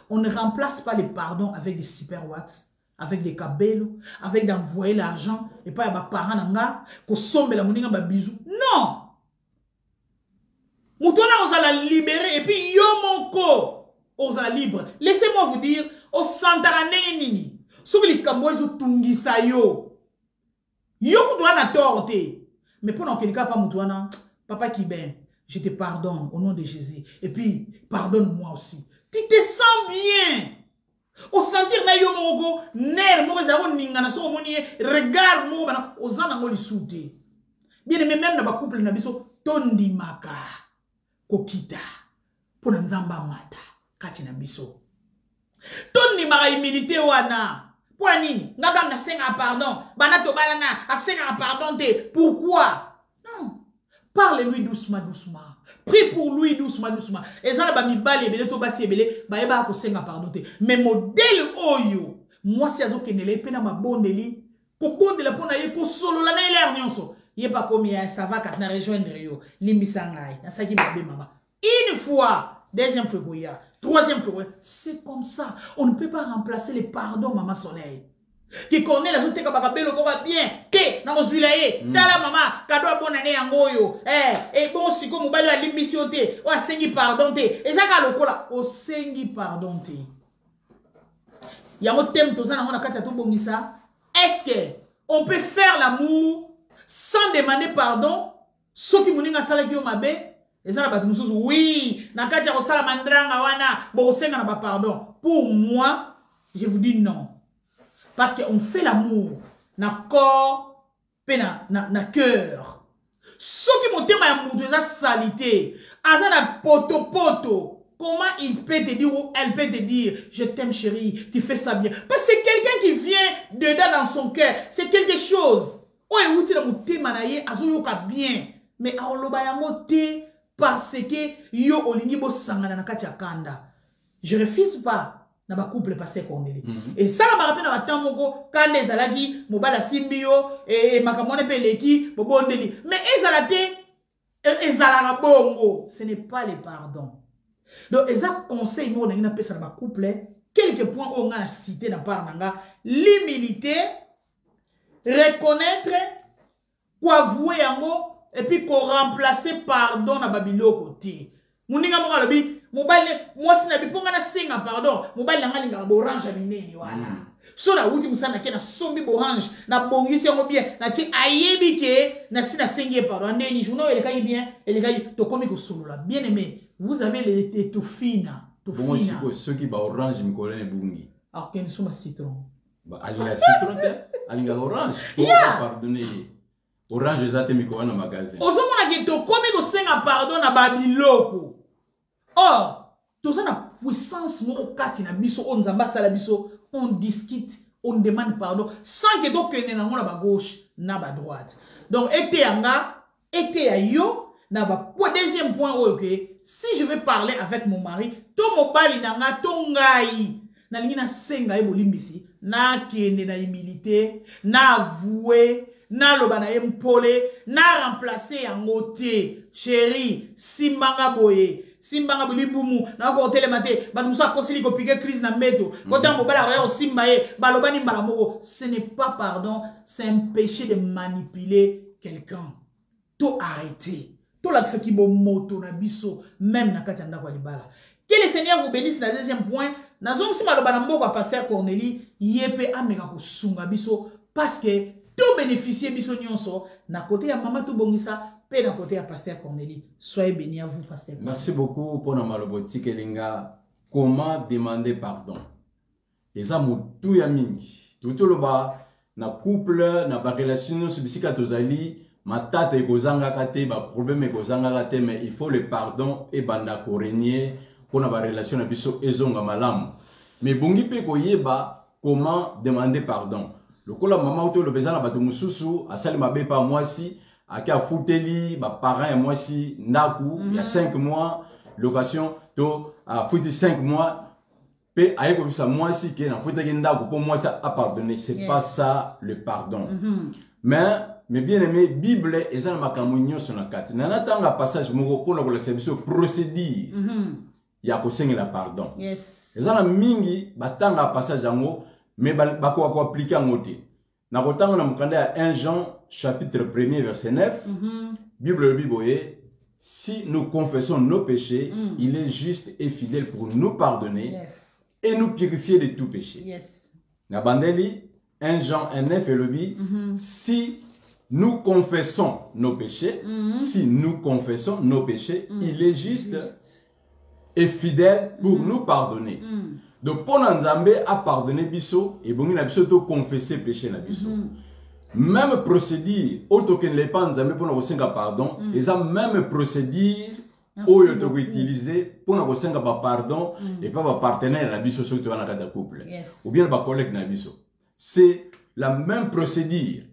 Speaker 1: On ne remplace pas les pardons avec des super wax, avec des cabello, avec d'envoyer l'argent et pas à parents nanga ko sombe la moninga ba bisou. Non. Moutona on la libérer et puis yo moko aux libre. Laissez-moi vous dire, au santara nini. Soki li kambo ezo tungisa yo. Yo doit na torte. Mais pour n'en cas pas moutouana, papa qui ben, je te pardonne au nom de Jésus. Et puis, pardonne-moi aussi. Tu te sens bien. Au sentir na yo moko, ner moko zao ninga na so moni regard moko bana ozana ngoli soute. Bien aimé même na ba couple na biso tondi maka kokita. Pour nzamba mata. Katina biso. Toni mara humilité wana. Pour nini? Ngaba na senga pardon. Bana to balana a senga pardon te. Pourquoi? Non. Parle-lui doucement. Prie pour lui doucement. Et ça ba mi bali ebele to basi ebele ba eba ko senga pardon te. Mais modèle oyo. Moi si azo kenele pe na mabondeli. Ko bondela pona ye ko solo la na l'air nyonso. Ye pas comme ça va ka na rejoindre yo. Limbisangai. Na saki babe mama. Une fois. Deuxième fois, troisième fois, c'est comme ça. On ne peut pas remplacer les pardons, maman soleil. Qui connaît la zone ka belo ko bien. Ke na ozulaye. Tala mama, cadeau bonne année yangoyo. Et bon siko mobali a limbision te. O sengi pardon te. Et ça ka lokola o sengi pardon te. Yango tem tozana ngona kata to bongisa. Est-ce que on peut faire l'amour sans demander pardon? Soki muninga sala ki o mabe. Et ça, oui, na kati ya kosala mandranga wana, bosenga na ba pardon. Pour moi, je vous dis non. Parce qu'on fait l'amour na corps, pe na cœur. Ce qui monte ma moutou eza salité, aza na poto. Comment il peut te dire ou elle peut te dire, je t'aime chérie, tu fais ça bien. Parce que c'est quelqu'un qui vient dedans dans son cœur. C'est quelque chose. Ouais, outi na mouté manaye, azo yoka bien. Mais aoloba yango te. Parce que yo olingi bo sangana na kati ya kanda. Je refuse pas na ba couple pasteur Corneille. Et ça la rappelle na temps moko kanda ezalaki mobala simbio et makamone pe leki bobondeli. Mais ezalate ezalaka bongo, ce n'est pas le pardon. Donc eza conseil mo na pesa na ba couple quelques points on a cité na part nanga l'humilité, reconnaître quoi vouer yango. Et puis qu'on remplace pardon na babilo côté. Muninga mo ngalobi mobile moi si na biponga na singa pardon mobile nga linga orange minene wana. So na wuti musana ke na sombi orange na bongisi yango bien na ti ayebi ke na sina singa pardon ndeni journaux ele kayi bien ele kayi to komi ko solola. Bien aimé, vous avez les tofina.
Speaker 2: Bon si ko ceux qui ba orange mi kolene bungi.
Speaker 1: Alors que nous sommes citron.
Speaker 2: Ba alinga citron te alinga orange. Pour pardonner. Orange ezate miko na magasin.
Speaker 1: Ozomona ki to komi ko senga pardon na babiloko. Or, to ça na puissance mo kati na biso on nzamba sala biso, on discute, on demande pardon sans que to kene na ngona ba gauche na ba droite. Donc été yanga, été ya yo na ba deuxième point OK, si je vais parler avec mon mari, to mobali nanga to ngai na lingi na senga e bolimbisi, na kene na humilité, na avouer na lobana empole, na remplacer yango te. Chérie, simbanga boye, simbanga bulibumu, na ko telemate, ba musa kosili ko piquer crise na meto. Kotan mobala ya simbaye, ba lobani mbala moko. Ce n'est pas pardon, c'est un péché de manipuler quelqu'un. To arrêter. To la qui bo moto na biso, même na katanda kwa libala. Que le Seigneur vous bénisse. La deuxième point, na zong si malobana mboko pasteur Corneille, yepe ameka ko sunga biso parce que tout bénéficier biso nyonso na côté ya maman tout bongisa pe na côté ya pasteur Cornélie. Soyez bénis à vous pasteur.
Speaker 2: Merci beaucoup pour na maloboti kelinga. Comment demander pardon? Et ça mutu ya mingi. Tout le bas na couple na ba relation sur bisika tozali matata ekozanga kate ba problème ekozanga kate mais il faut le pardon et banda ko régner pour na ba relation na biso ezonga malamu. Mais bongi pe koyeba comment demander pardon. Le kola maman auto le bezana bato mususu asali mabe pa mwasi aka futeli ba parents ya mwasi ndaku il y a 5 mois location to a futi 5 mois pe aye ko bisa mwasi ke na futi ke ndaku pour mwasi a pardonner, c'est pas ça le pardon. Mais bien aimé Bible ezana makambo nyonso na kati na natanga passage moko pour na kolakisa biso procédure ya kosengela pardon.
Speaker 1: Yes.
Speaker 2: Ezana mingi batanga passage yango mais bako ko appliquer en côté. Na kotanga na mukanda ya 1 Jean chapitre 1er verset 9. Bible biboye si nous confessons nos péchés, il est juste et fidèle pour nous pardonner et nous purifier de tout péché.
Speaker 1: Yes.
Speaker 2: Na bandeli 1 Jean 1:9 et le bi si nous confessons nos péchés, si nous confessons nos péchés, il est juste et fidèle pour nous pardonner. Donc, pour Nzambe a pardonné biso et bon na biso to confesser péché na biso. Même procédure auto que les pas Nzambe pour na senga pardon, et ça même procédure oyo to utiliser pour na senga ba pardon et pas ba partenaire na biso surtout na kata couple. Ou bien ba collègue na biso. C'est la même procédure.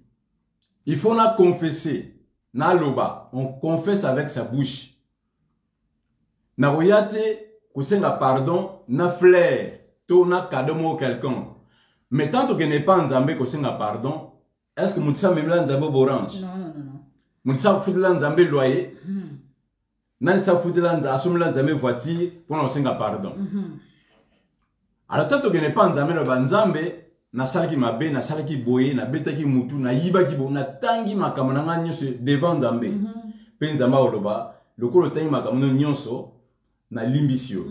Speaker 2: Il faut na confesser na loba, on confesse avec sa bouche. Na royate kusenga pardon na fleur to na cadeau mo quelqu'un. Mais tant que n'est pas Nzambe kusenga pardon, est-ce que mutisa memla Nzambe orange?
Speaker 1: Non.
Speaker 2: Mutisa futila Nzambe loyer. Nani sa futila Nzambe asumla Nzambe voiture pour kusenga pardon. Alors tant que n'est pas Nzambe le banzambe na salaki mabe na salaki boye na betaki mutu na yibaki bo na tangi makamana nyonso devant Nzambe. Pe Nzamba oloba lokolo tangi makamana nyonso na limbisio.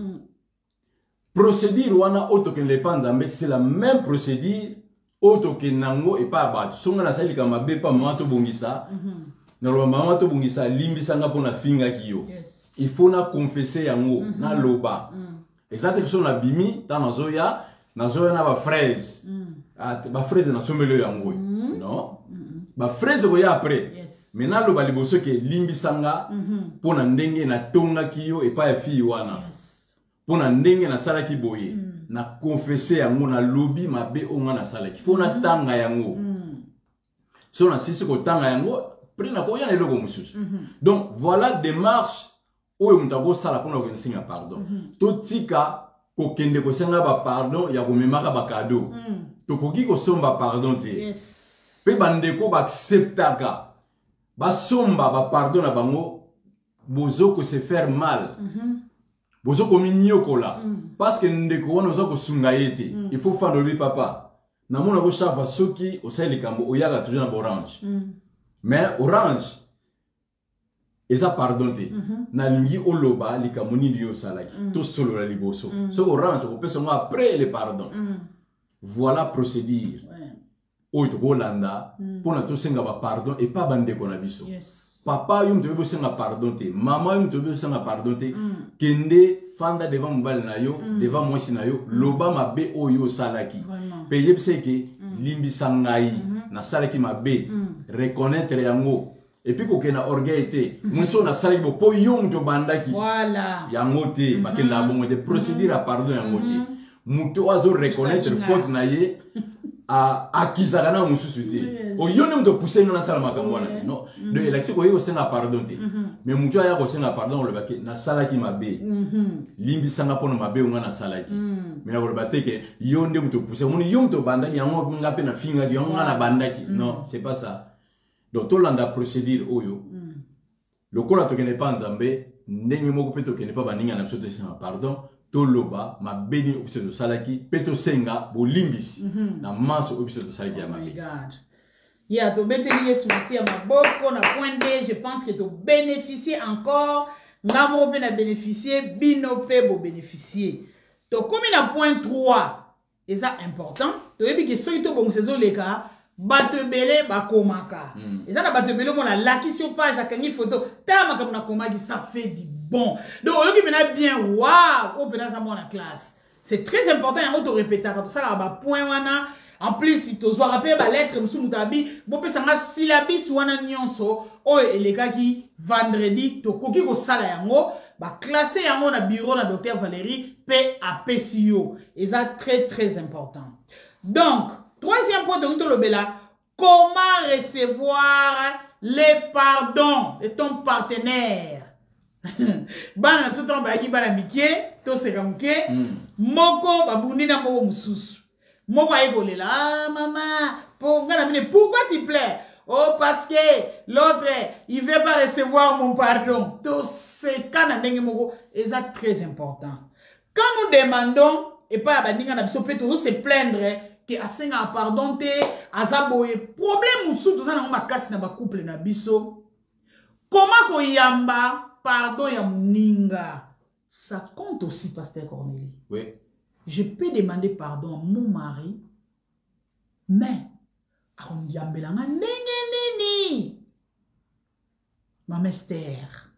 Speaker 2: Procédure wana otoken le panzambe c'est la même procédure otoken nango et pas bat. Songa na sali kama be pa mato bongisa. Na lo mama to bongisa limbisa nga pona finga kiyo. Il faut na confesser yango na loba. Exact que son la bimi ta nazoya na ba fraise. Ba fraise na somelo yango. Non? Ba fraise ko ya après. Mais na loba liboso ke limbisanga pona ndenge na tonga kiyo et pas fi wana. Pona ndenge na sala ki boye na confesser yango na lobi mabe onga na sala ki. Faut na tanga yango. So na sisi ko tanga yango pri na ko ya eloko mususu. Donc voilà démarche oyo mutako sala pona ko nsinga pardon. To tika ko kende ko senga ba pardon ya ko memaka ba cadeau. To ko ki ko somba pardon te. Pe bandeko ba acceptaka. Ba somba ba pardon na bango bozo ko se faire mal. Bozo ko minyokola parce que ndeko wana ozo ko sunga yete. Il faut faire le papa. Na mona ko chava soki osali kambo oyaga toujours na orange. Mais orange eza pardon te. Na lingi oloba likamoni liyo salaki. To solo la liboso. So orange ko pesa moi après le pardon. Voilà procédure. Oyo to Holanda pour na to senga ba pardon et pas bande ko na biso. Papa yum to senga pardon te, maman yum to senga pardon te, kende fanda devant mbal na yo, devant mwasi na yo, loba mabe oyo salaki. Pe yebse ke limbi sangai na salaki mabe, reconnaître yango. Et puis ko kena orgueil te, mweso na salaki bo po yum to bandaki.
Speaker 1: Voilà.
Speaker 2: Yango te, ba kena bongo de procédure à pardon yango te. Muto azo reconnaître faute na ye. A kizagana mususu te o yone mto pousser na sala makambwana non de election ko yego senga pardon te mais mutu aya ko senga pardon le baki na sala ki mabe limbi sanga pona mabe unga na sala ki mais na ko bateke yonde mto pousser moni yom to bandaki yango ngape na finga ki yango na bandaki non c'est pas ça donc to landa procédure oyo le kola to kene pa Nzambe ndenge moko pe to kene pa baninga na biso te senga pardon toloba ma beni obiso to salaki peto senga bolimbisi na maso obiso to salaki ya mabe.
Speaker 1: Ya to beteli Yesu aussi à maboko na point D, je pense que to bénéficier encore ngamo pe na bénéficier bino pe bo bénéficier. To comme na point 3 et ça important, to yebi que soki to bon saison leka batebele bakomaka. Et ça na batebele mon la laki sur page akangi photo tama comme na komaki ça fait du bon. Donc on qui mena bien waouh, on peut dans mon classe. C'est très important en auto répéter quand ça là ba point wana. En plus si tu dois rappeler ba lettre musu mutabi, bo pe sanga syllabus wana nyonso o eleka ki vendredi to koki ko sala yango ba classer yango na bureau na docteur Valérie PAPCO. Et ça très important. Donc troisième point de Rito Lobela, comment recevoir les pardons de ton partenaire? Bana so ton ba ki bana mikie, to se kamke, moko babundi na moko mususu. Moko ayekolela, ah maman, pourquoi tu plais? Oh parce que l'autre il veut pas recevoir mon pardon. To se kana ndenge moko, et ça très important. Quand nous demandons et pas abandinga na biso peut toujours se plaindre que asenga pardon te azaboye problème musu toza na makasi na ba couple na biso. Comment ko yamba pardon ya muninga? Ça compte aussi, pasteur Cornélie.
Speaker 2: Oui.
Speaker 1: Je peux demander pardon à mon mari, mais on yambelanga nini. Maman Esther.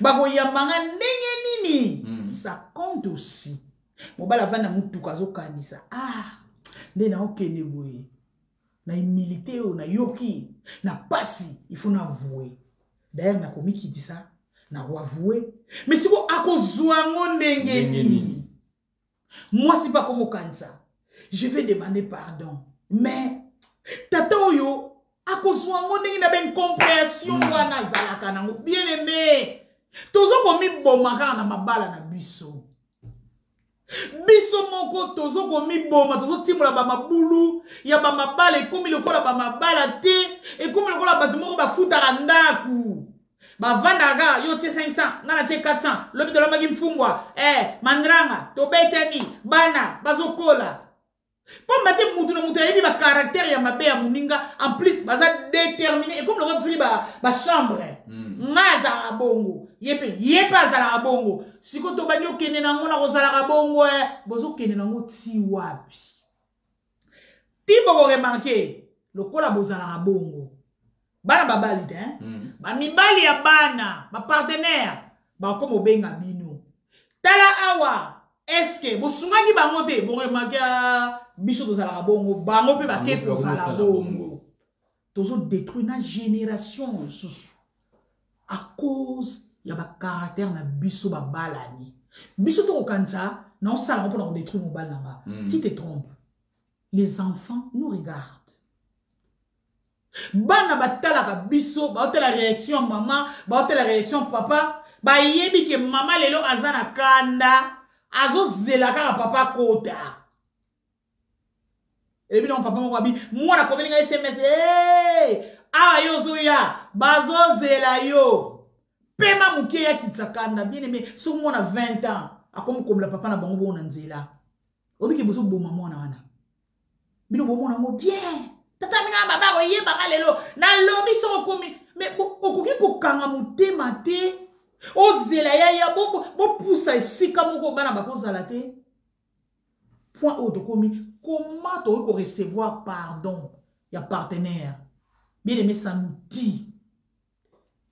Speaker 1: Bako yambanga nini. Ça compte aussi. Mobala vana mutu kazo kanisa. Ah. Ndena okende boye. Na humilité ou na yoki. Na pasi. Il faut n'avouer. D'ailleurs, na komi qui dit ça. Na avouer. Mais si vous akozwango ndenge nini. Moi, c'est pas comme kanisa. Je vais demander pardon. Mais, tata oyo, akozwango ndenge na ben compréhension wana zalaka nango. Bien aimé. Tozo komi bomaka na mabala na biso. Biso moko tozo komi boma tozo timola ba mabulu ya ba mabala ekomi lokola ba mabala te ekomi lokola ba moko ba futa ndaku ba vandaga yo tie 500 ngana tie 400 lobi to lobaki mfungwa mandrang to betani bana bazokola po mate mutu na mutu yebi ba caractère ya mabe ya muninga en plus baza déterminé et comme le gars ba chambre ngaza bongo yepa za bongo siko to bani okene nango na kozala bongo bozo kene nango ti wapi ti boko remarquer lokola bozala bongo bana babali te ba mibali ya bana ba partenaire ba komo benga bino tala awa eske bosungaki bango te bo remarquer biso tozala bongo bango pe ba ke kozala bongo tozo détruire na génération sous à cause ya ba caractère na biso ba balani biso to kanza na on sala pour détruire mon balanga tu te trompes. Les enfants nous regardent bana batala ka biso ba hôtel la réaction maman ba hôtel la réaction papa ba yebi ke maman lelo azana kanda azo zelaka papa kota et puis non papa mo babi moi na komelinga SMS ayo ya bazo zela yo pema muke ya kitsakanda bien aimé so moi na 20 ans akomo comme la papa na bango bona nzela obiki boso boma mwana wana bino bomona ngo bien tata mina baba ko yeba ngalelo na lobi so komi mais okoki ko kanga mutema te ozela ya bo poussa esika moko bana bakozala te point autre komi comment tu peux recevoir pardon ya partenaire bien aimé ça nous dit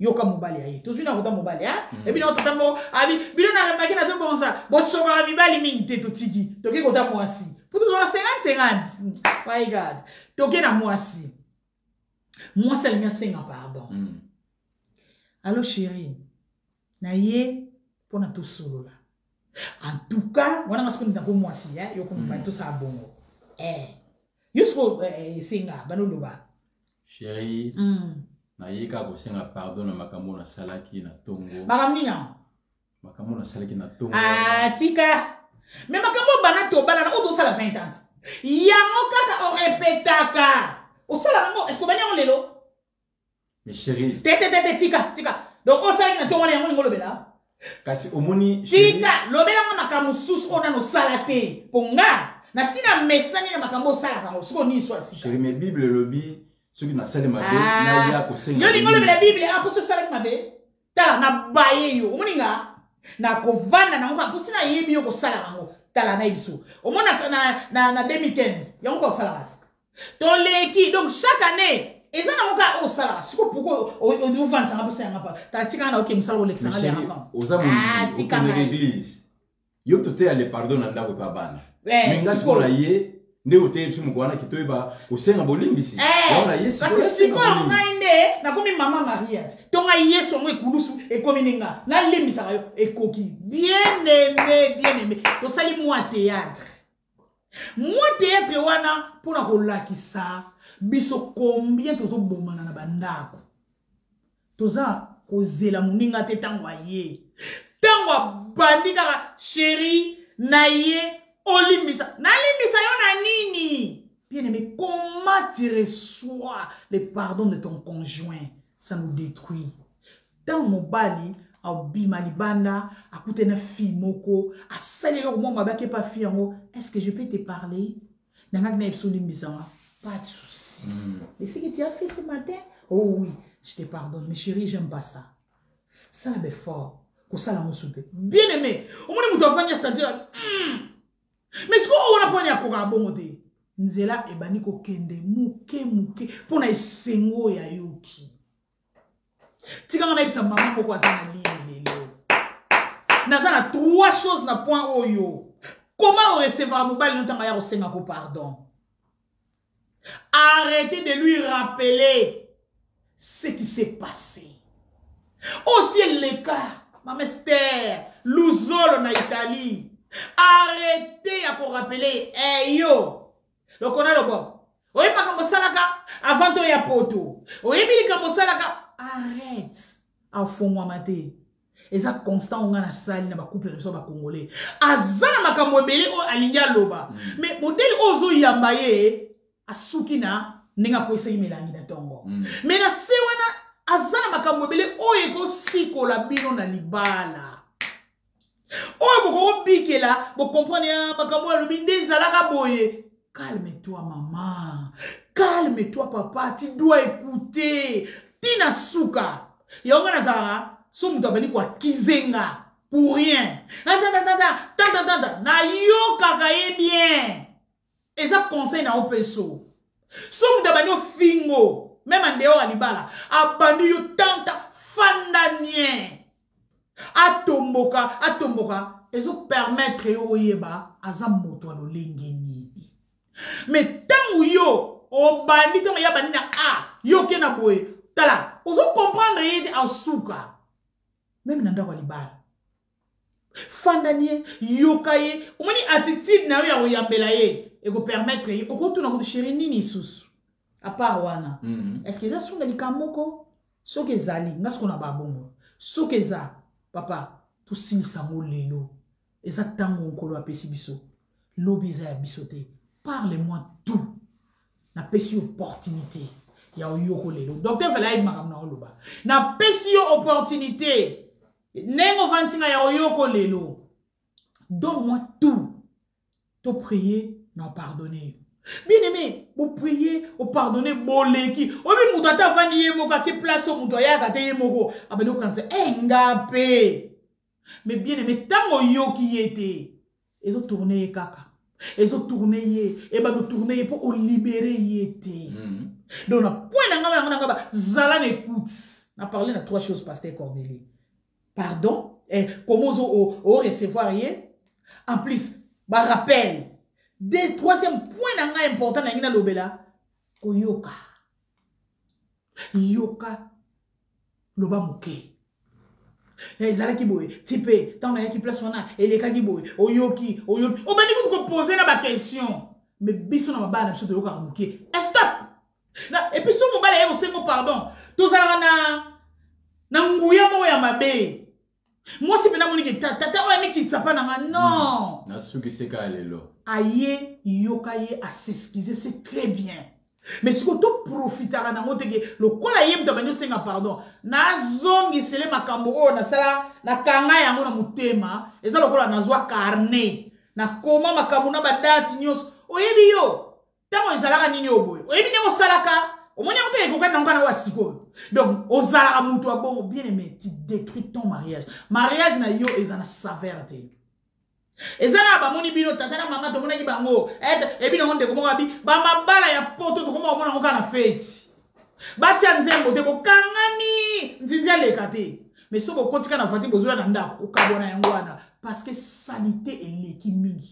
Speaker 1: yoka mobali aye to zuna kota mobali et puis notre tamo ali bino na remaki na to bonsa bo soba mibali mingi te to tiki to ki kota mwasi pour tout 50 my god to ki na mwasi mwasi ali mia senga pardon allo chérie na ye pona to solola en tout cas wana ngasko ni ko mwasi yoko mobali to sa bongo yusko senga banoloba
Speaker 2: chérie na yika ko senga pardon na makambo na salaki na tongo makambo na salaki na tongo
Speaker 1: tika mais makambo bana to bana na oto sala 20 ans yango kaka o repetaka o sala ngo est-ce que banya lelo
Speaker 2: mais chérie
Speaker 1: tika donc o sala na tongo na yango ngolo bela
Speaker 2: kasi omoni
Speaker 1: tika lobela makambo susu ona no sala te ponga na sina mesani na makambo sala kango siko ni so asika
Speaker 2: chérie mais bible lobi ce qui n'a pas mabe na ya ko senga
Speaker 1: yo lingolo la bible a ko so sala mabe tala na baye yo omoninga na kovanda na ngo kusina yebi yo ko sala ngo tala na ibiso omona na 2015 yango ko sala ati Toleki. Donc chaque année, et ça n'a pas au salaire. Si pourquoi on vend ça n'a pas. T'as dit qu'on a ok musala Alexandre avant.
Speaker 2: Aux amours, au l'église. Yo te aller pardon nanda ko babana. Mais ngas ko la yé. Ne ote su mukwana kitoiba usenga bolimbisi yaona yesi
Speaker 1: parce que si quoi ngainde na komi mama Maria tonga yeso mo ekulusu ekomininga na limbisa yo ekoki bien aimé to sali moi théâtre wana pona ko lakisa biso combien tozo bomana na bandako toza kozela muninga te tangwa ye tangwa bandika chérie na ye Olimbisa, n'alimbisa yon nini. Bien aimé, comment tu reçois le pardon de ton conjoint? Ça nous détruit. Dans mon bali, à Bimalibanda, à côté de fille moko, à salir au moment où pas fille est-ce que je peux te parler? Pas de souci. Et ce que tu as fait ce matin? Oh oui, je te pardonne. Mais chérie, j'aime pas ça. Ça va fort. Ça la bien aimé, au moins vous devez se dire. Mais ce qu'on a pas pour un bon côté, nzela ebani ko kende muke pour na esengo ya yoki. Tika ngana bisa maman ko kwa sana lili lelo. Nazana trois choses na point oyo. Comment recevoir mobile n'entanga ya osenga ko pardon. Arrêtez de lui rappeler ce qui s'est passé. Aussi le cas, ma mère Luzolo na Italie. Arrêtez à vous rappeler, hey yo, le connaît le bon. Oui, pas comme ça là, avant toi ya poto. Oui, mais comme ça là, arrête. À fond moi maté. Et ça constant on a la salle na ba couple de ba congolais. Azana makambo belé o alinya loba. Mais modèle ozo yambaye asukina nenga ko essayer melangi na tongo. Mais na se wana azana makambo belé o eko siko la bino na libala. Oh, vous comprenez là, vous comprenez, calme-toi, maman. Calme-toi, papa. Tu dois écouter. Tina Souka. Yonga Nazara, son moutabani quoi, kizenga. Pour rien. Na yo kakaye bien. Et ça conseille na opeso. Son moutabani fingo. Même en dehors à Libala. Abandi yo tanta fandanien. Atomboka, et ça permettre oyeba azam moto lo lengeni. Mais tant ou yo o bandi tant ya bandi na yo ke na boye tala ozo comprendre yede asuka même nanda ko libala fandanie yokaye omoni attitude na yo ya oyambela ye e ko permettre ye okotu na ko chéri nini susu à part wana est-ce que ça sont likamoko soke zali ngasko na babongo soke za papa, tout signe ça lelo. Et ça tango nkolo apesi biso. Lobiza ya bisote. Parlez-moi tout. Na pesi opportunité. Ya oyoko lelo. Docteur Velaïd makamna oloba. Na pesi opportunité. Nengo vantinga ya oyoko lelo. Donne-moi tout. To prier, non pardonner. Bien aimé, vous priez, vous pardonnez, boleki. Obi mutata vani yemoka ki place au mutoya kate yemoko. Abeno kanse ngape. Mais bien aimé, tango yo qui était. Ils ont tourné kaka. Ils ont tourné ye. Et bah nous tourner pour libérer yete. Donc na point ngaba zala n'écoute. On a parlé de trois choses pasteur Cornélie. Pardon, et comment au recevoir yé. En plus, bah rappel. Des troisième point important na ngina lobela koyoka yoka loba muke ezala ki boye type tant na ki place wana eleka ki boye oyoki obani ko poser na ba question mais biso na bana biso toyoka muke stop na et puis so mo bala yego sengo pardon tozala na nguya mo ya mabe. Moi, si pena moni que tata oya mi kitsapa na non.
Speaker 2: Na suki seka lelo.
Speaker 1: Aye yokaye à s'excuser, c'est très bien. Mais si tu profites na ngote ke lo kola yem to banyo senga pardon. Na zongi sele makambo o na sala na kanga yango na mutema, eza lokola na zwa carnet. Na koma makambo na badati nyos. Oyebi yo. Tango ezalaka nini oboy. Oyebi ne osalaka. Omoni onte ko kana ngana wa siko. Donc, ozala mutu bon bien aimé, tu détruis ton mariage. Mariage na yo ezana saveur te. Et ça là, bah, mon ibino, tata, maman, tout le monde qui bango, et puis, on dit comment on dit, bah, ma balle, ya poto, comment on a fait. Bah, tiens, nzembo, te ko kangami, nzindia le kate. Mais si vous continuez à faire des besoins dans le cas, parce que sanité est l'équilibre.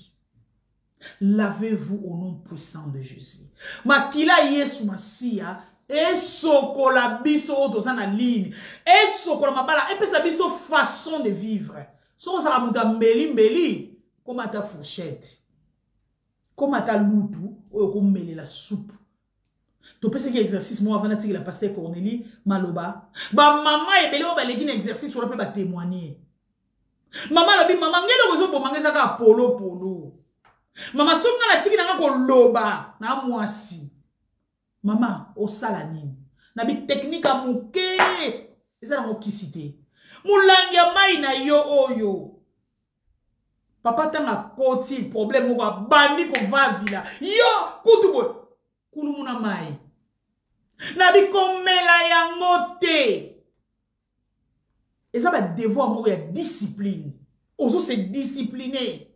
Speaker 1: Lavez-vous au nom puissant de Jésus. Makila yesu masia, et sokola biso otoza na ligne, et sokola mabala, et puis sa biso façon de vivre. So ça va mbeli, comme ta fourchette, comme ta loutou, ou comme mêler la soupe. Tu peux faire exercice, moi, avant de la pasteur Cornélie, Maloba. Bah, maman, et belé, bah, les exercice, on peut témoigner. Maman, la bi, maman, ngelo gozo pour manger ça ka polo. Maman, songa la tiki na ko loba, na mwasi. Maman, o salanine. Na bi technique a mouke. Eza na mokisite. Moulanga mai na yo oyo. Papa tanga koti, problème moko bandi ko va vila. Yo, kutubo. Kulu muna mai. Nabi komela yango te. Et ça va devoir mourir discipline. Ozo se discipliner.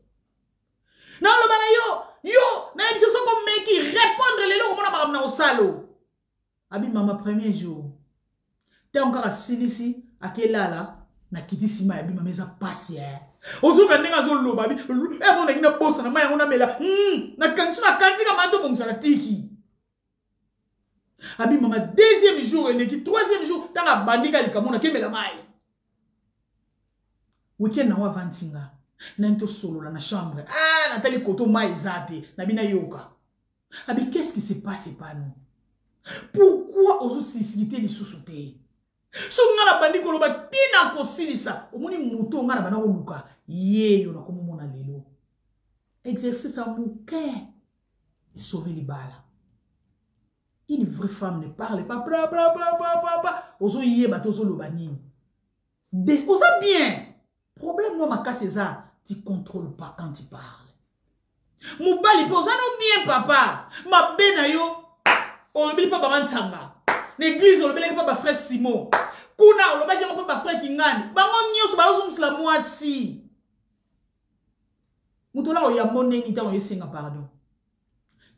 Speaker 1: Non le bana yo na yebisa soko meki répondre les logo mona ba na osalo. Abi mama premier jour. Te encore asilisi akelala na kitisi ma abi mama eza passe ozo ka ndenga zo loba bi e bona ina bossa na ma yango na mela na kantsuna kantika mato bongsa na tiki. Abi mama deuxième jour et neki troisième jour tanga bandika likamona kemela mai. Weekend na wa vantinga na nto solo na chambre. Ah Nathalie koto mai zate na bina yoka. Abi qu'est-ce qui se passe pas nous? Pourquoi ozo sisité li susute? So ngala bandiko loba tina ko silisa omoni muto ngala bana oluka yeyo na komona lelo. Exercice à mon cœur et sauver les balles. Une vraie femme ne parle pas. Ozo yé batozo lobanini. Oza bien. Problème non ma casse ça. Tu contrôles pas quand tu parles. Moubali posa no bien papa. Ma bena yo. On ne pas maman Tsanga. L'église on ne pas frère Simon. Kuna on ne pas frère Kingani. Bango nyoso bazo musla mwasi. Mutola oyamone ni ta oyesenga pardon.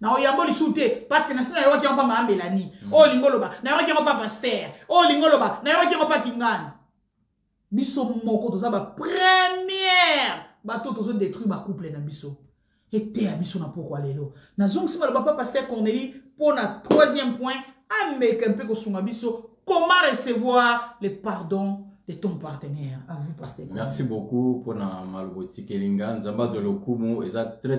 Speaker 1: Na oyambo li shooter parce que na sina yo ki on pas ma Mélanie. Oh lingoloba, na yo ki on pas pasteur. Oh lingoloba, na yo ki on pas Kingani. Biso moko to za ba première bato to zo détruire ba couple na biso. Et te a biso na pourquoi lelo. Na zong sima le papa pasteur Cornélie pour na troisième point, amène un peu ko sunga biso comment recevoir le pardon de ton partenaire. À vous pasteur.
Speaker 2: Merci beaucoup pour na maloboti kelinga nzamba de lokumu est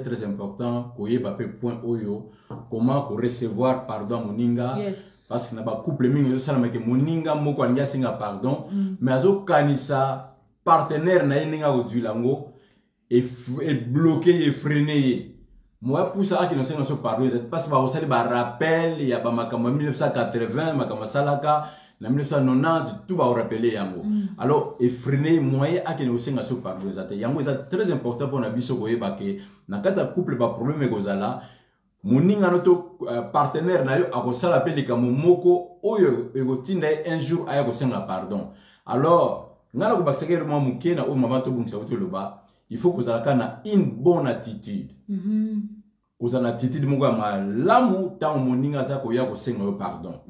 Speaker 2: très important ko yeba pe point oyo comment ko recevoir pardon moninga.
Speaker 1: Yes.
Speaker 2: Parce que na ba couple mingi yo sala meke moninga moko alinga singa pardon mais azo kanisa partenaire na yeninga ko duilango et bloqué et freiné. Moi pour ça qui nous sait nous pardon parce que ba osali ba rappel ya ba makama 1980 makama salaka na 1990 tout va rappeler yango. Alors effréner moyen à qui nous sait nous pardon yango c'est très important pour na biso ko yeba ke na kata couple ba problème ko zala moninga noto partenaire na yo akosala pe likamo moko oyo egotinda un jour aya kosenga pardon. Alors ngala ko baseke mo muke na o mama to bungisa oto loba il faut que vous ayez une bonne attitude. Vous avez une attitude moko malamu tant moninga za ko ya kosenga pardon.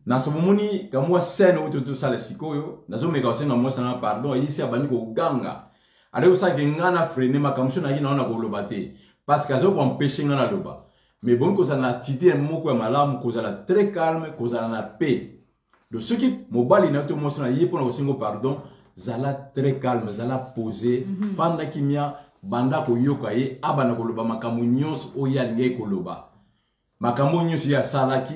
Speaker 2: Na so moni ka moi scène oto to sala sikoyo na zo meka kosenga moi sana pardon ici abani ko ganga. Ale osa ke ngana freiner makamso na yina ona ko lobate parce que zo ko empêcher ngana loba. Mais bon, vous avez une attitude moko malamu, vous avez très calme, vous avez la paix. De ceux qui mobile na to mosona yé pour na pardon, zala très calme, zala posé, fanda kimia banda ko yoka ye abana ko loba makambo nyonso oya linge ko loba. Makambo nyonso ya salaki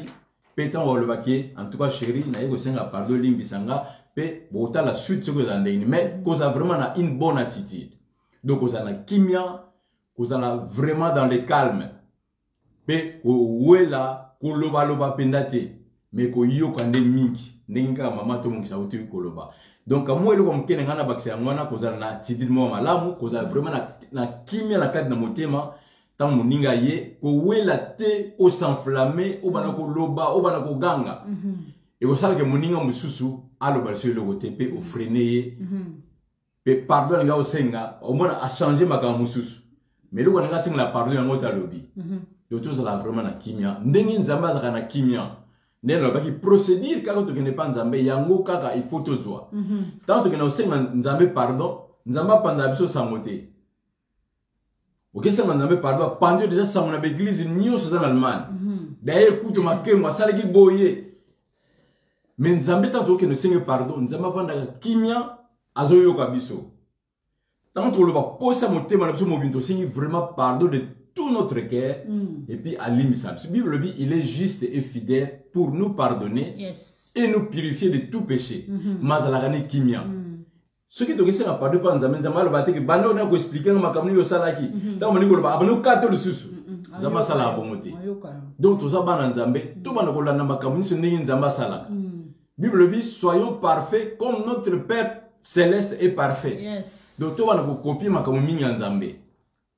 Speaker 2: petan wa loba ke en tout cas chérie na yeko senga pardon limbisanga pe bota la suite ce que vous avez mais vous avez vraiment une bonne attitude. Donc vous avez kimia, vous avez vraiment dans le calme. Pe ko wela ko loba loba pendate mais ko yoka nde mingi ndinga mama to mungisa uti ko loba. Donc moi le comme kene ngana bakse ngwana ko za na attitude mo malamu ko za vraiment na kimia na kati na motema tant moninga ye ko wela te o s'enflammer o bana ko loba o bana ko ganga et ko sala ke moninga mususu aloba sur le côté pe o freiner pe pardon nga osenga au moins a changer makambo mususu mais le nga senga la pardon yango ta lobby donc tout ça vraiment na kimia ndenge nzamba za na kimia ndenge lo baki procédure kako to kene pa nzambe yango kaka il faut to toi tant que na osenga nzambe pardon nzamba panda biso sangote ok ça nzambe pardon pando déjà ça mon église nyos dans l'Allemagne d'ailleurs écoute ma kengo sala ki boye mais nzambe tant que no senga pardon nzamba vanda kimia azoyo kabiso tant que le va poser motema na biso mobinto sengi vraiment pardon de tout notre cœur et puis à l'imisa. La Bible dit il est juste et fidèle pour nous pardonner et nous purifier de tout péché. Mazalagane kimia. Ce qui te dit c'est pardon pas nzambe nzambe lo bateke banda on a expliquer na makamni yo salaki. Tant moni ko lo ba abano kato le susu. Nzamba sala bomote. Donc tout ça bana nzambe tout bana ko landa makamni so ndenge nzamba salaka. Bible dit soyons parfaits comme notre Père céleste est parfait. Donc tout bana ko copier makamni mingi nzambe.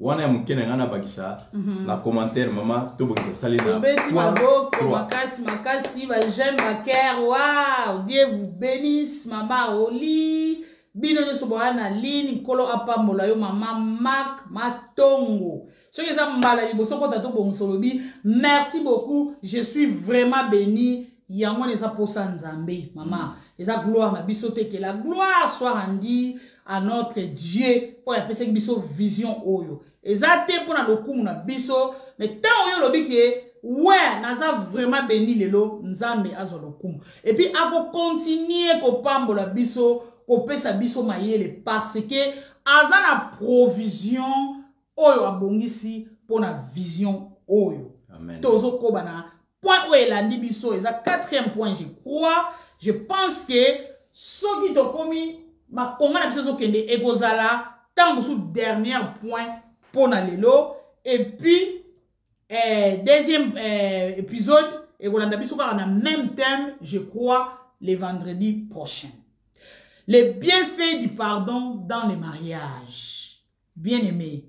Speaker 2: Wana mukene ngana bakisa la commentaire maman to bokisa salina
Speaker 1: beti maboko makasi ba j'aime ma cœur waouh Dieu vous bénisse maman Oli bino nyoso bwana lini kolo apambola yo maman Marc Matongo ce que ça mbala liboso ko tato bonsolobi merci beaucoup je suis vraiment béni yango neza posa nzambe maman eza gloire na biso te que la gloire soit rendue à notre Dieu pour appeler ça biso vision oyo ezate pour na lokumu na biso mais tant oyo lobi ke ouais naza vraiment béni lelo nzambe azo lokumu et puis ako continuer ko pambola biso ko pesa biso mayele parce que aza na provision oyo abongisi pour na vision oyo amen tozo ko bana point oyo elandi biso eza quatrième point je crois je pense que soki to komi ma konga na biso zo kende ekozala tant sous dernier point pour lelo et puis deuxième épisode et on a le même thème je crois les vendredis prochains les bienfaits du pardon dans les mariages bien aimé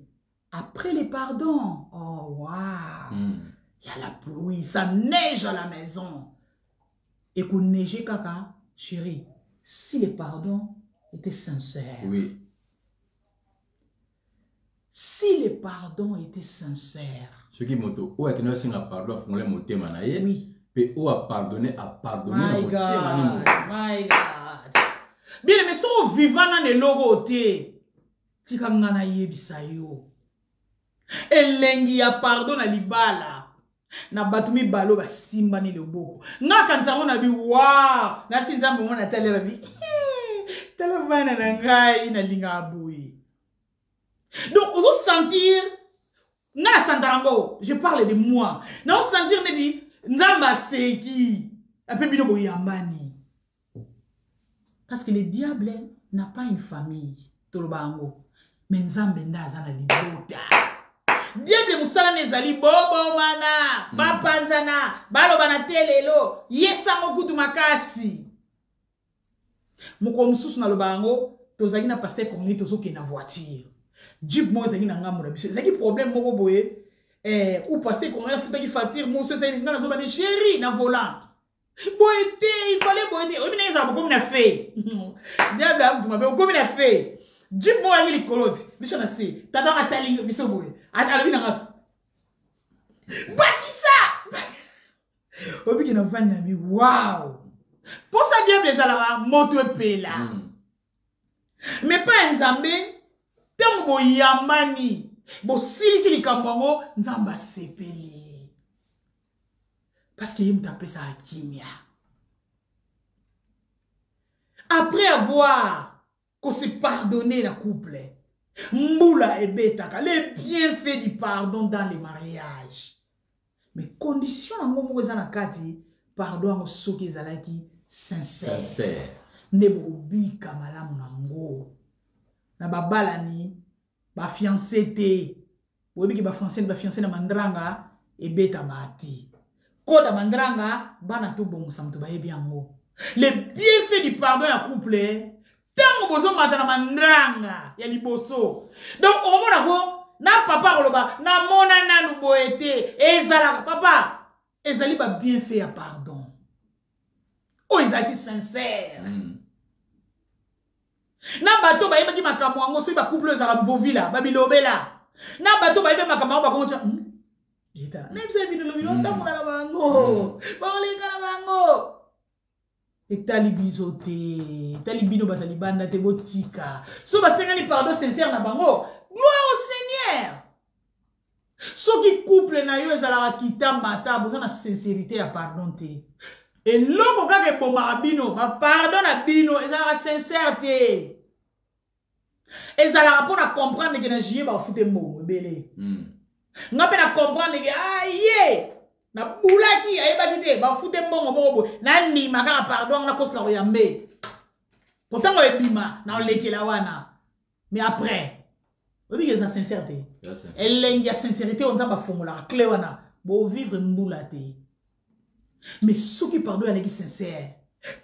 Speaker 1: après les pardons oh waouh il y a la pluie ça neige à la maison et qu'on neige kaka chérie si les pardons étaient sincères
Speaker 2: oui.
Speaker 1: Si les pardons étaient sincères.
Speaker 2: Ce qui moto, ou est-ce que nous pardon font les mots manaye.
Speaker 1: Oui.
Speaker 2: Et ou a pardonné
Speaker 1: My God. Bien mais so vivant dans les logos te. Tika ngana yebisa yo. Elengi ya pardon na libala. Na batumi balo ba simba ni loboko. Nga kanzango na bi wow. Na sinzambo mona tele bi. Tele bana na ngai na linga abui. Donc, on va sentir, je parle de moi, on va sentir, on dit, Nzamba seki, un peu bino boyambani. Parce que le diable n'a pas une famille, tolobango, mais Nzamba ndaza na libota. Diable musala nezali bobo mana, bapanzana, balo bana telelo, yesa mokutu makasi. Moko mususu na lobango, tozaki na pasteur komni tozoke na voiture. Jeep moi zaki na ngamura biso zaki problème moko boye ou passer qu'on a foutu qui facture mon ce c'est na zoba de chéri na volant boye il fallait boye o bina za comme na fait diable a tu comme na fait Jeep moi il koloti biso na se tata atali biso boye ala bina ka bakisa obi ki na vanda bi wow pour ça diable les ala moto pela mais pas nzambe Tembo yambani bo sili likambango nzamba sepeli parce que il m'tapé ça à kimia après avoir qu'on s'est pardonné la couple mbula et betaka les bienfaits du pardon dans les mariages mais condition en momo na kati pardon en soki zalaki sincère nebo bika malamu nango na babala ni ba fiancé te bobi ki ba fiancé na mandranga e beta mati koda mandranga bana to bon samto ba yebi yango les bienfaits du pardon ya couple tango bozo mata na mandranga ya liboso donc au mona ko na papa koloba na mona nanu boete ezala papa ezali ba bienfait ya pardon o ezali sincère Na bato ba yeba ki makambo ngo so ba couple za mvovila ba bilobela. Na bato ba yeba makambo ba koncha. Gita. Na bisa bilobela ntamuna na bango. Ba oleka na bango. Etali bizote. Etali bino batali banda te botika. So ba sengani pardon sincère na bango. Gloire au Seigneur. So qui couple na yo ezala kita mata besoin na sincérité ya pardon te. Et l'homme qui est bon marabino, pardon à bino, et ça la sincérité. Et ça la pour comprendre que n'agir va foutre mon belé. N'a pas comprendre que aïe, na boulaki aïe bagité, va foutre mon na ni maka pardon na cause la oyambe. Pourtant on est bima, na on leke la wana. Mais après, vous voyez que la sincérité. Elle l'engue la sincérité on va formula clé wana, bon vivre mboulate. Mais ceux qui pardonnent avec sincère,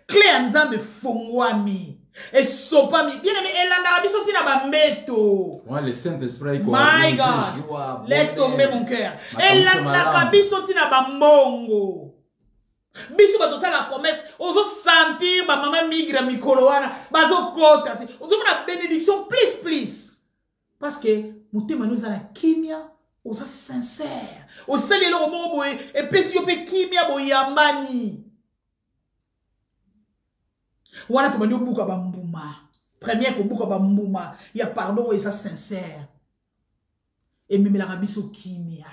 Speaker 1: clé en me fongwami et sopami. Bien aimé, elle en a sorti na bambeto.
Speaker 2: Ouais, le Saint-Esprit.
Speaker 1: My God, laisse tomber mon cœur. Elle en a sorti na bambongo. Biso bato ça la promesse, ozo sentir ba maman migre mikoloana, bazo kota. Ozo na bénédiction please. Parce que mutema nous a la kimia, ozo sincère. Au sein de l'homme, et puis si on peut kimia boyamani. Voilà tout le monde bouka bambouma. Première que bouka bambouma, il y a pardon et ça sincère. Et même la rabiso kimia,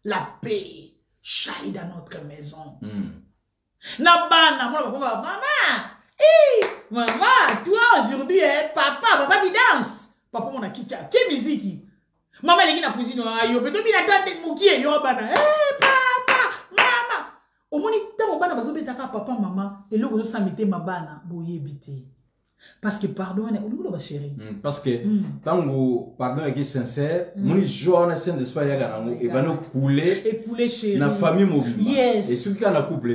Speaker 1: la paix, chaille dans notre maison. Nabana, moi maman, toi aujourd'hui, papa qui danse. Papa mon a quitté, quelle musique. Maman les na cuisine ayo peut-être bien attendre mukie yo bana papa mama au moni tant bana bazo betaka papa maman et loko zo samite mabana boyebité parce que pardon on est chéri
Speaker 2: parce que tant que pardon est sincère moni joie saint d'espoir ya garango et bano couler
Speaker 1: chéri
Speaker 2: na famille mobile et ceux qui na couple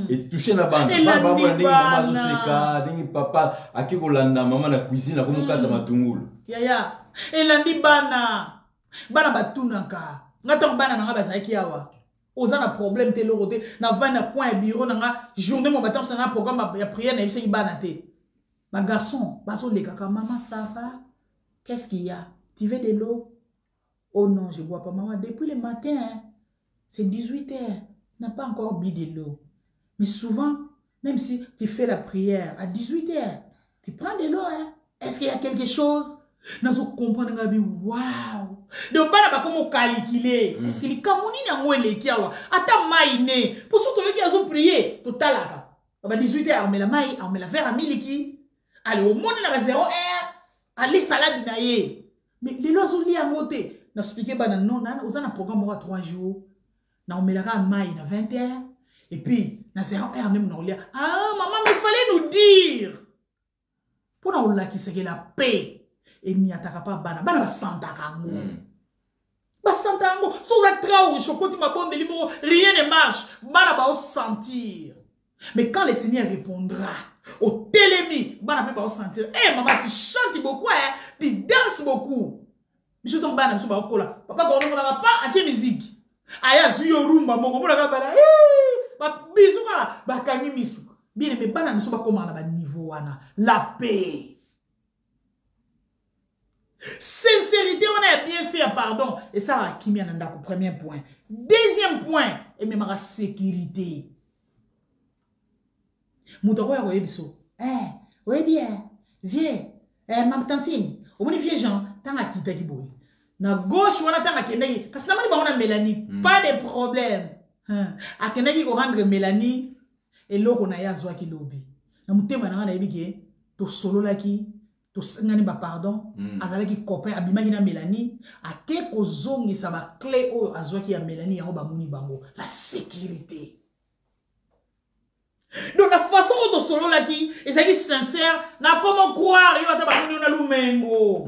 Speaker 2: et toucher na bana papa ndingi mama zo seka ndingi papa akiko landa maman na cuisine na komukata matungulu
Speaker 1: ya elandi bana batunaka ngata bana nanga bazaki awa oza na problème te lorote na vana point bureau nanga journée mon matin na programme ya prière na yebisi bana te ma garçon baso le kaka maman ça va qu'est-ce qu'il y a tu veux de l'eau oh non je bois pas maman depuis le matin hein, c'est 18h n'a pas encore bu de l'eau mais souvent même si tu fais la prière à 18h tu prends de l'eau hein est-ce qu'il y a quelque chose nazo comprendre ngabi wow donc bana ba komo calculer parce que les kamoni na ngwele kiawa ata maine pour surtout yoki azo prier to talaka ba 18h on met la mai on met la verre à miliki allez au monde na 0h allez salade na ye mais les lozo li amote na expliquer bana non na ozana programme à 3 jours na on met la mai na 20h et puis na 0h même na olia ah maman mais fallait nous dire pour na ola qui c'est la paix. Et n'y attaque pas bana ba santa kango ba santa kango sur la trao chocolat ma bonne de rien ne marche bana ba sentir mais quand le Seigneur répondra au télémi bana peut pas sentir eh maman tu chantes beaucoup hein tu danses beaucoup mais je tombe bana so ba kola papa ko no la pas anti musique aya suyo rumba moko bona ka bana ba bisuka ba kangi misu bien mais bana so ba comment na ba niveau wana la paix. Sincérité, on a bien fait, pardon. Et ça va qui m'y en a premier point. Deuxième point, et même la sécurité. Moutoko ya biso. Oui bien, viens. Mam tantine, au moins vieux Jean, tant à quitter qui boy. Na gauche on attend à Kennedy parce que là on a Mélanie, pas de problème. À Kennedy ko rendre Mélanie et loko na ya zwa ki lobi. Na mutema na na yebiki to solo laki to ngani ba pardon azala ki copain abimaki na Mélanie ake ko zongi sa ba clé o azwa ki ya Mélanie ya ba muni bango la sécurité. Donc la façon dont solo laki ezali sincère na comment croire yo ata ba muni na lumengo.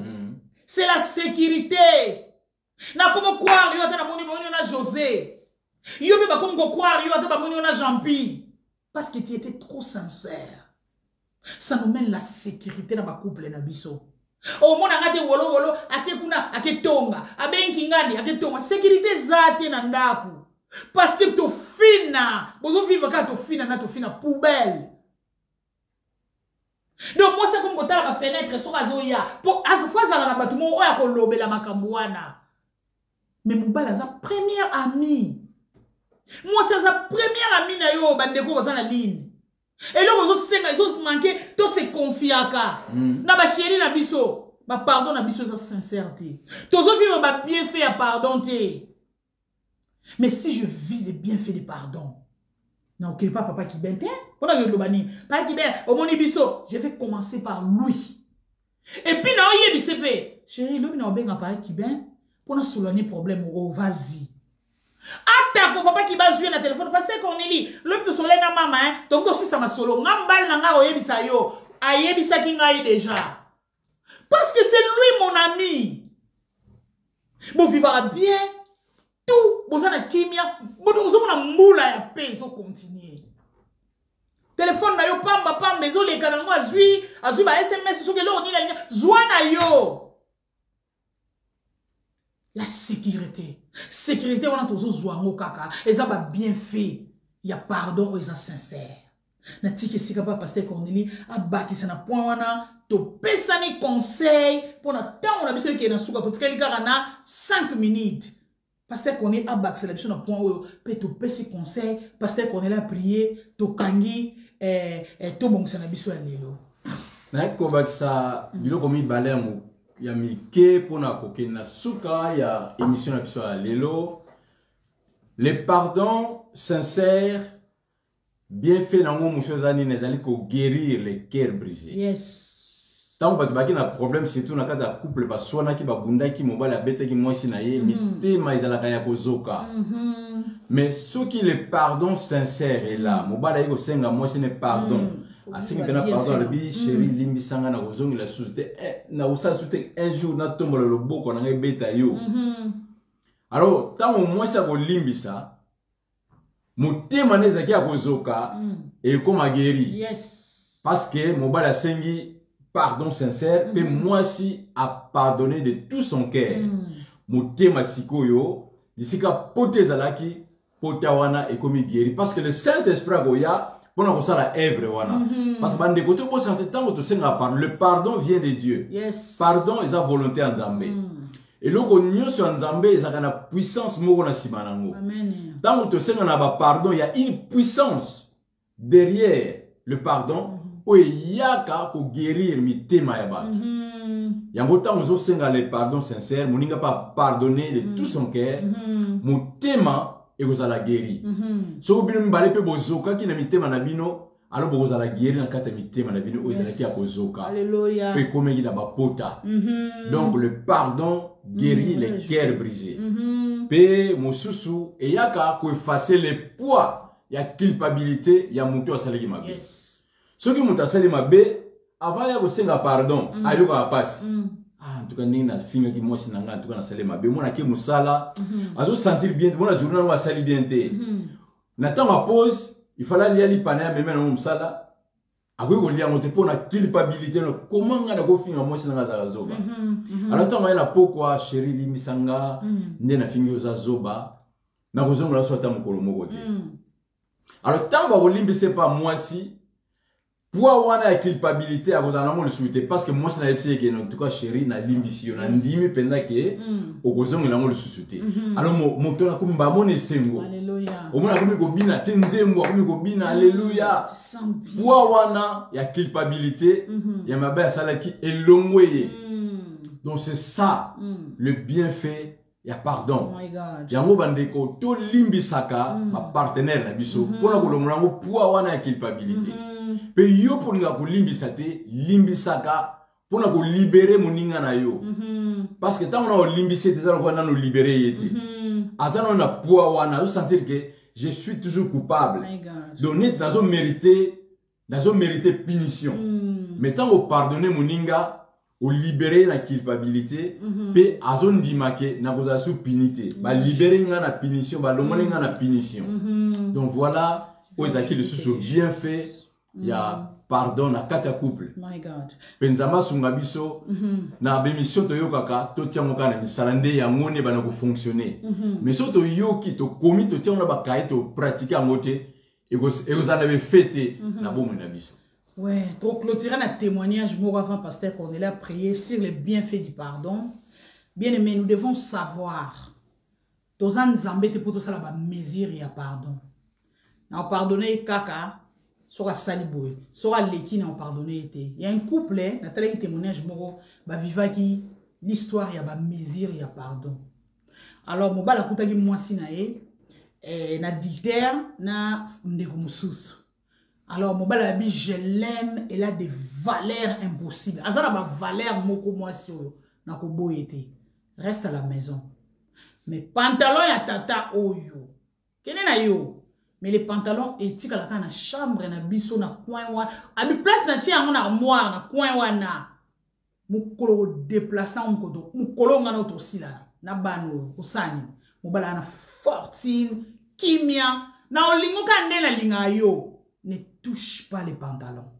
Speaker 1: C'est la sécurité. Na comment croire yo ata na muni na José. Yo pe ba comment croire yo ata ba muni na Jean-Pi parce que tu étais trop sincère. Ça nous mène la sécurité dans ma couple na biso. Oh mon angate wolo wolo ate kuna ate tonga abenki ngani ate tonga sécurité zate na ndaku parce que to fina bozo vivre ka to fina na to fina poubelle. Donc moi c'est comme quand la fenêtre sur azoya pour à fois ça na batu mo oya ko lobela makambo wana. Mais mobala za première amie. Moi c'est sa première amie na yo bandeko za na ligne. Et là on senga ils manquer to se confiaka. Na ba chérie na biso, ba pardon na biso ça sincérité. Tozo vivre ba bienfait à pardon té. Mais si je vis les bienfaits de pardon, non, ok, pas papa qui bente, pour la globanie, pas qui bente, au monibiso, je vais commencer par lui. Et puis, non, il y a des CP. Chérie, l'homme n'a pas appareil qui bente, pour nous souligner problème, oh, vas-y. Attends, papa qui va jouer dans le téléphone, parce que Cornélie, l'homme te soleil na maman, hein, donc aussi ça m'a solo, ngambal nanga oyebisa yo, ayebisa ki ngai déjà. Parce que c'est lui mon ami. Bon, vivra bien. Tout, vous avez kimia, vous avez moula ya paix, ils ont continué. Téléphone na yo pamba maison les canaux azui ba SMS sur que l'on dit la zwana yo. La sécurité on a toujours zwango kaka, et ça va bien fait. Il y a pardon, ils sont sincères. Na tiki sika pa pasteur Cornélie abaki sana point wana to pesani conseil pour na temps on a besoin que na suka to tkeli kana 5 minutes. Pasteur qu'on est à bas, c'est l'option point où peut te passer conseil. Pasteur qu'on est là prier, to kangi, to bon c'est n'abisso à l'élo.
Speaker 2: D'accord, bah ça, bilo comme il balait mou, il y a mike pour na koke na suka, il y a émission n'abisso à l'élo. Les pardons sincères, bien fait dans mon monsieur Zani, les allez ko guérir les cœurs brisés.
Speaker 1: Yes.
Speaker 2: Tant que tu as un problème, surtout dans le cas de couple, parce que soit qui va bunda qui mobile la bête qui moi si naïe, mais t'es maïzala kaya kozoka. Mais ceux qui les pardon sincère est là, mobile aïe ko senga moi si ne pardon. À ce qui est pardon le bi chéri limbi sanga na kozongi la société na usa société un jour na tombe le beau qu'on a bêta yo. Alors tant au moins ça ko limbi ça, moté maneza qui a kozoka et comme a guéri.
Speaker 1: Yes.
Speaker 2: Parce que mobile a sengi pardon sincère, et moi aussi a pardonné de tout son cœur. Motema sikoyo, disika pote zalaki, potawana et comme guéri. Parce que le Saint-Esprit goya, pendant que ça la œuvre wana. Parce que bande côté pour sentir tant que tu sais le pardon vient de Dieu.
Speaker 1: Yes.
Speaker 2: Pardon est sa volonté en Zambé. Et là qu'on y sur en Zambé, il y a une puissance mo na simanango. Amen. Tant que tu sais pardon, il y a une puissance derrière le pardon. Oyaka ko guérir mi tema ya batu. Yango ta mozo senga le pardon sincère, moninga pas pardonner de tout son cœur. Mo tema e ko la guérir. So bino mbale pe bozoka ki na mi tema na bino, alors bo la guérir na kata mi tema na bino o ezala ki ya bozoka.
Speaker 1: Alléluia.
Speaker 2: Pe komeki na ba pota. Donc le pardon guérit les cœurs brisés. Pe mosusu e yaka ko effacer les poids, ya culpabilité, ya muto asaleki mabe.
Speaker 1: Yes.
Speaker 2: Ce qui m'a dit avant ya kosenga pardon ayo ka passe en tout cas ni na finga ki moi sinanga en tout cas na salema be mona ki musala azo sentir bien mona journée on va sali bien té na temps ma pause il fallait aller ali pana même na musala akoy ko lia ngote pona culpabilité no comment nga na ko finga moi sinanga za zoba alors temps na pourquoi chérie limisanga ndé na finga za zoba na kozonga la sota mokolo moko té alors temps ba ko limbise pas moi si pour avoir la culpabilité à cause de le souhaiter parce que moi c'est la FC qui en tout cas chérie na limbition na ndimi penda que au cause de la souhaiter alors mon ton a comme ba mon esengo alléluia au moins comme ko bina tenzembo comme ko bina alléluia pour avoir la culpabilité ya mabe sala qui elongweye donc c'est ça le bienfait ya pardon yango bandeko to limbisaka ma partenaire na biso pour la kolongolango pour avoir la culpabilité. Pe yo pour nga ko limbisa te limbisaka pour na ko libérer moninga na yo parce que tant on a limbisé des gens on a nous libérer yeti azana on a poids wana je sentir que je suis toujours coupable donc net dans mérité punition mais tant on pardonner moninga au libérer la culpabilité pe azon dimake na koza sous punité ba libérer nga na punition ba lomoninga na punition donc voilà aux acquis de sous bien fait. Il y a pardon na kati ya couple.
Speaker 1: My God.
Speaker 2: Penzama sunga biso na bémission to yokaka to tiamoka na misalande ya ngone bana ko fonctionner. Mais so to yoki to komi to tiamoka ba kai to pratiquer ngote et vous en avez fêté na bomo na biso.
Speaker 1: Ouais, donc clôturer un témoignage, moi avant pasteur Cornelia a prié sur les bienfaits du pardon. Bien aimé, nous devons savoir. Tous en zambé pour tout ça la mesure il y a pardon. Na pardonner kaka, sera saliboy, sera leki na pardonner été. Il y a un couple, na tele témoignage moro, ba viva qui l'histoire il y a ba mesure il y a pardon. Alors mo bala kuta ki mwasi na na adultère na ndeko mususu. Alors, mon bel je l'aime, elle a des valeurs impossibles. Azala ba valeur moko moi sur na ko boyete. Reste à la maison. Mais pantalon ya tata oyo. Kene na yo. Mais les pantalons éthiques à la chambre na biso na coin wa. A bi place na ti en armoire na coin wana. Mukolo déplaçant mkoto. Mukolo ngana to sila na bano osani. Mo bala na fortune, kimia, na olingo ka ndena linga yo. Ne touche pas les pantalons.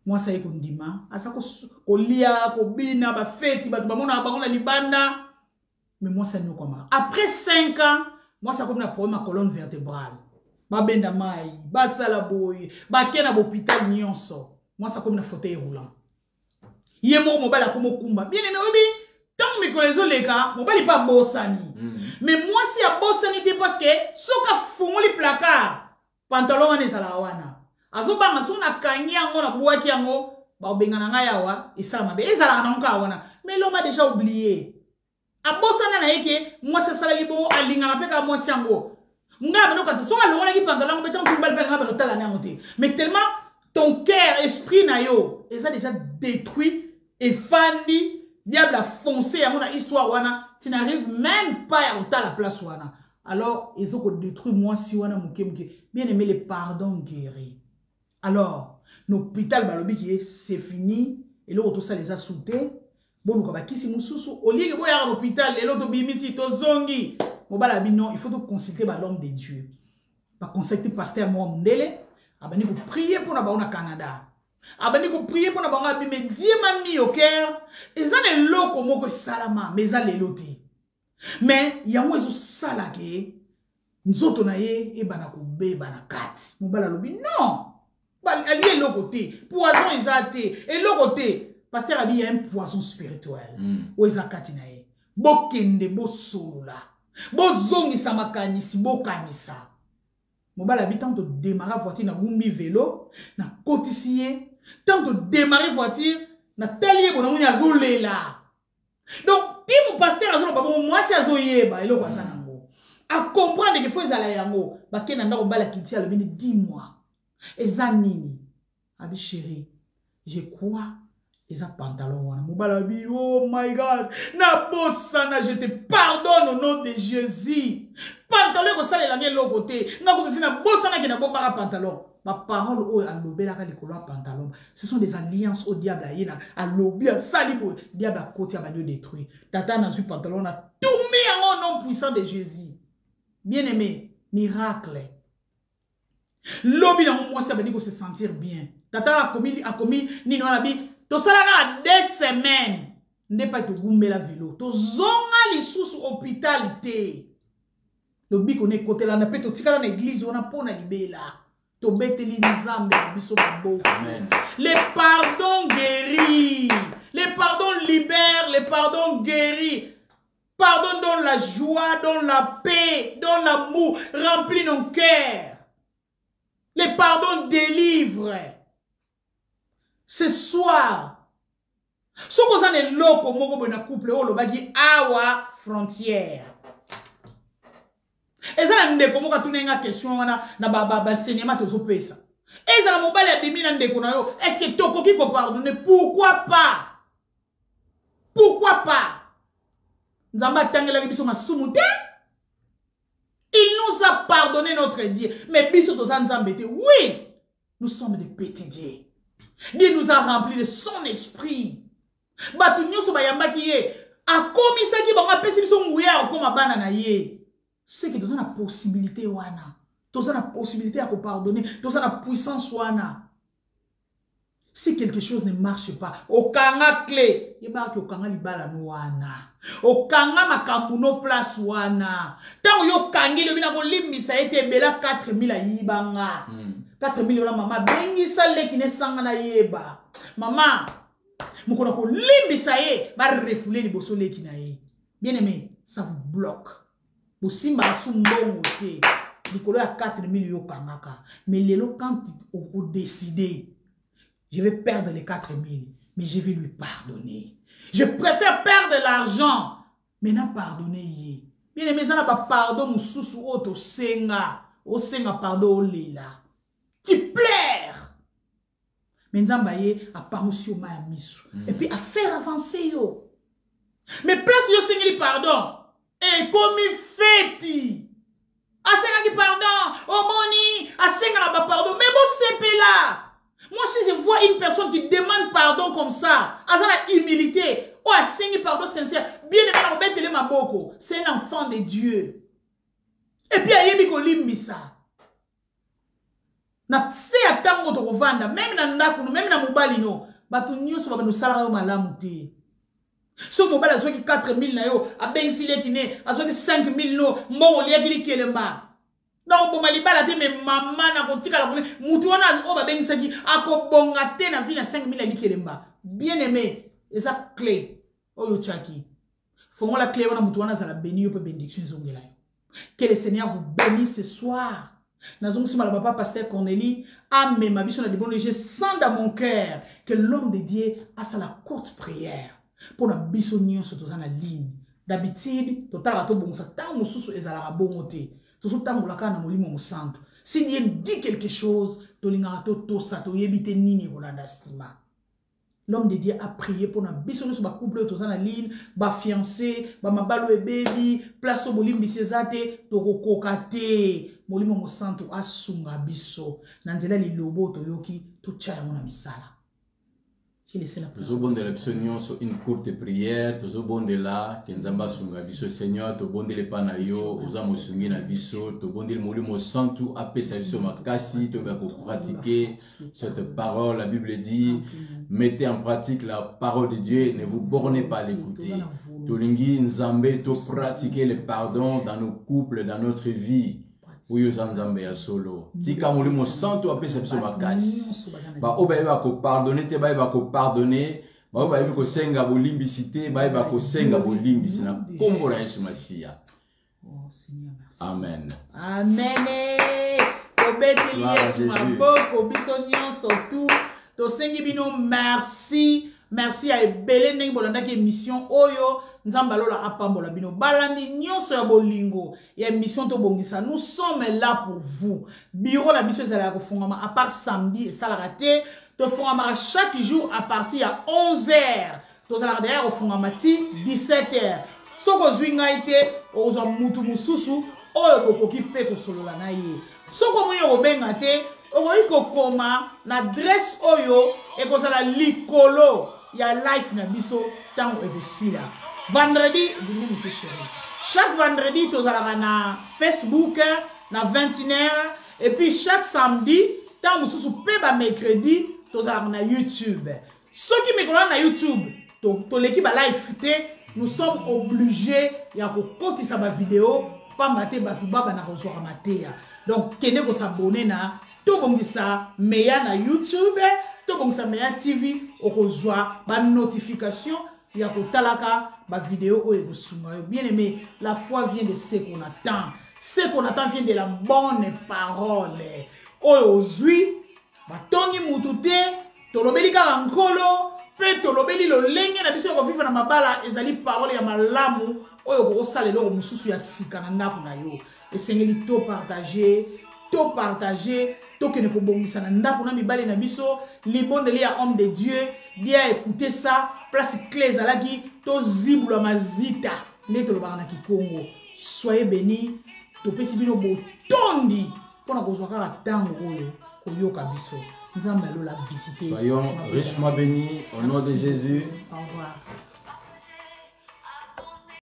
Speaker 1: Moi, ça y est, kondima. Asa ko lia, ko bina, ba feti, ba mona ba libanda. Mais moi, ça n'y est comme. Après 5 ans, moi, ça comme na problème à colonne vertébrale. Ba benda mai, ba salaboy, ba kena hôpital nyonso. Moi, ça comme na fauteuil roulant. Yemo mo bala comme kumba. Bien aimé, oui. Tant que les autres les gars, mon bali pas bossani. Mais moi, si à bossani, c'est parce que soka fumou les placards. Pantalon ane sala wana. Azo banga so na kangi yango na buaki yango ba bengana nga yawa esala mabe ezala na nka wana. Mais l'homme a déjà oublié. Abosana na yeke moi ça sala ki bon alinga peka moi siango. Nga beno ka so ka longa ki pantalon beton so bal nga beno tala na ngote. Mais tellement ton cœur esprit na yo ça déjà détruit et fandi diable a foncé yango na histoire wana tu n'arrives même pas à la place wana. Alors, ils ont détruit moi si on a mouké. Bien aimé, les pardons guéris. Alors, l'hôpital balobi c'est fini. Et l'autre tout ça les a sautés. Bon, nous avons qui moussou. Au lieu de voir à l'hôpital, et l'autre bimisi to zongi. Bon bah non, il faut consulter l'homme de Dieu. Pas consulter pasteur Mondele. Abani vous prier pour na baona Canada. Abani vous prier pour na baona bimé Dieu m'a mis au cœur. Et ça les locaux moko salama, mais ça les lotis. Mais il y a un salagé, nous autres naïe et banakoube banakati. Mobala lobi non. Allié l'autre côté, poison isaté et l'autre côté, pasteur a dit il y a un poison spirituel. Ou isakati naïe. Bo kende bo solula. Bo zongi samakani si bo kanisa. Mobala bi tant de démarrer voiture na gumbi vélo, na cotissier, tant de démarrer voiture na talier bon na zolela. Donc, si mon pasteur a dit, moi, c'est Azoyeba, il a comprendre qu'il faut aller à yango. Baké nanda ko bala kiti a le bini 10 mois. Et zanini. Abi chéri, je crois, ils ont pantalon wana. Mobala bi, oh my God, na bossana, je te pardonne au nom de Jésus. Pantalon ko sale la ngé l'autre côté. Na ko na bossana ki na bombara pantalon. Ma parole au alobela ka likolo pantalon. Ce sont des alliances au diable ayena. Alobi a salibo. Diable a côté a badio détruit. Tata na su pantalon a tout mis en nom puissant de Jésus. Bien aimé, miracle. Lobi na moi ça veut dire se sentir bien. Tata a commis ni no la bi. To sala 2 semaines. N'est pas to gumbe la vélo. To zonga li sous hôpital. Lobi connaît côté là na pe to tika na église on a pona libela. Les pardons guéris. Les pardons libèrent. Les pardons guéris. Pardon donne la joie, donne la paix, donne l'amour, remplit nos cœurs. Les pardons délivrent. Ce soir, ce que vous avez loco moko na couple o lobaki awa frontière. Et ça ndeko moka tunenga question wana na ba cinéma tozo pesa. Et ça mobile ya bimi na ndeko na yo, est-ce que tokoki ko pardonner? Pourquoi pas? Pourquoi pas? Nzamba tangela biso masumu te. Il nous a pardonné notre Dieu. Mais biso toza nzambe te. Oui, nous sommes des petits dieux. Dieu nous a remplis de son esprit. Batu nyoso bayamba ki ye akomisa ki bango pesi biso nguya okoma bana na ye. C'est que nous avons la possibilité wana. Nous avons la possibilité à pardonner. Nous avons la puissance wana. Si quelque chose ne marche pas, okanga clé, yeba ki okanga libala no wana. Okanga makambu no place wana. Tant yo kangi le bina ko limbisa ete bela 4000 yibanga. 4 000 la maman bengisa leki ne sanga na yeba maman mukona ko limbisa ye ba refoulé liboso leki na ye bien aimé ça vous bloque bosimba sumbongo te likolo ya 4 000 yo kangaka mais lelo quand on décide je vais perdre les 4 000 mais je vais lui pardonner je préfère perdre l'argent mais n'a pardonner ye bien aimé ça na ba pardon mususu oto senga o senga pardon o lela tu pleures. Mais Nzambaye a parousi au misu. Et puis à faire avancer yo. Mais place yo sengeli pardon. Et comme il fait. A sengeli pardon. Oh moni. A sengeli pardon. Mais bon c'est là. Moi si je vois une personne qui demande pardon comme ça. À sa humilité. Oh a sengeli pardon sincère. Bien aimé na obetele maboko. C'est un enfant de Dieu. Et puis a yebi ko limbisa. Na se atango to kovanda même na ndakunu même na mobali no batu nyonso ba no sala yo malamu te so mobali azoki 4 000 na yo abengi leki ne azoki 5 000 no mbongo liaki kelemba na oboma libala te me mama na kotika la kone mutu wana o ba bengi saki akobonga te na vie na 5 000 kelemba bien aimé eza clé oyo chaki fongo la clé wana mutu wana za la béni yo pe bénédiction zongela yo que le Seigneur vous bénisse ce soir. Nazongi ma papa pasteur Cornélie amen ma biso na libonne je sens dans mon cœur que l'homme de Dieu a sa la courte prière pour la biso nyonso toza na ligne d'habitude totala to bongo sa tant mususu ezala bongo te tozo tambolaka na molimo mosanto si Dieu dit quelque chose to linga to sa to yebite nini kolanda sima. L'homme de Dieu a prié pour na biso nyonso ba couple toza na ligne ba fiancé ba mabalo e baby place au molimbi sezate to kokokate molimo mosanto asunga biso na nzela lilobo toyoki to chaya mona misala.
Speaker 2: Toujours bon de l'absonnion sur une courte prière, toujours bon de là, Kenzamba sunga biso Seigneur, to bon de le panayo, oza mosungi na biso, to bon de le molimo santo apesa biso makasi, to ba pratiquer cette parole. La Bible dit, mettez en pratique la parole de Dieu, ne vous bornez pas à l'écouter. To lingi nzambe, to pratiquer le pardon dans nos couples, dans notre vie. Uyo zanzambe ya solo. Tika molimo santo apesa biso makasi. Ba oba ba ko pardonner te ba ko pardonner. Ba oba ko senga bolimbisité ba ko senga bolimbisi na kombo na Yesu Masia.
Speaker 1: Oh Seigneur merci.
Speaker 2: Amen.
Speaker 1: Amen. Obeteli Yesu maboko biso nyonso tout. To sengi bino merci. Merci à ebele ndenge bolanda ki émission oyo nzamba lola apambola bino balandi nyonso ya bolingo ya émission to bongisa nous sommes là pour vous bureau la biso ezala ko fongama à part samedi et ça la raté to fongama chaque jour à partir à 11h to zala derrière au fongama ti 17h soko zwinga ite ozo mutu mususu oyo kokoki pe ko solola na ye soko moyo obenga te oyo kokoma na adresse oyo e ko zala likolo ya life na biso tango ekosila vendredi chaque vendredi tozalaka na Facebook na 21h et puis chaque samedi tango mususu pe ba mercredi tozalaka na YouTube soki mikola na YouTube to leki ba live te nous sommes obligés ya kokotisa ba vidéo pamba te batu baba na kozwaka mateya donc kende ko s'abonner na to bongisa meya na YouTube to bongisa meya TV okozwa ba notification ya kotalaka ba vidéo o ekosunga yo bien aimé la foi vient de ce qu'on attend vient de la bonne parole oyo ozwi batongi mutu te tolobeli kaka nkolo pe tolobeli lolenge na biso ko viva na mabala ezali parole ya malamu oyo ko sala lelo mususu ya sika na ndako na yo esengeli to partager to kene ko bongisa na ndako na mibale na biso libondeli ya homme de Dieu bien écouter ça place clé ezalaki to zibula mazita neto lobaka na Kikongo soyez bénis to pesi bino botondi pona kozwa kaka tango oyo koyoka biso nzambe alo la visiter.
Speaker 2: Soyons richement bénis au nom de Jésus.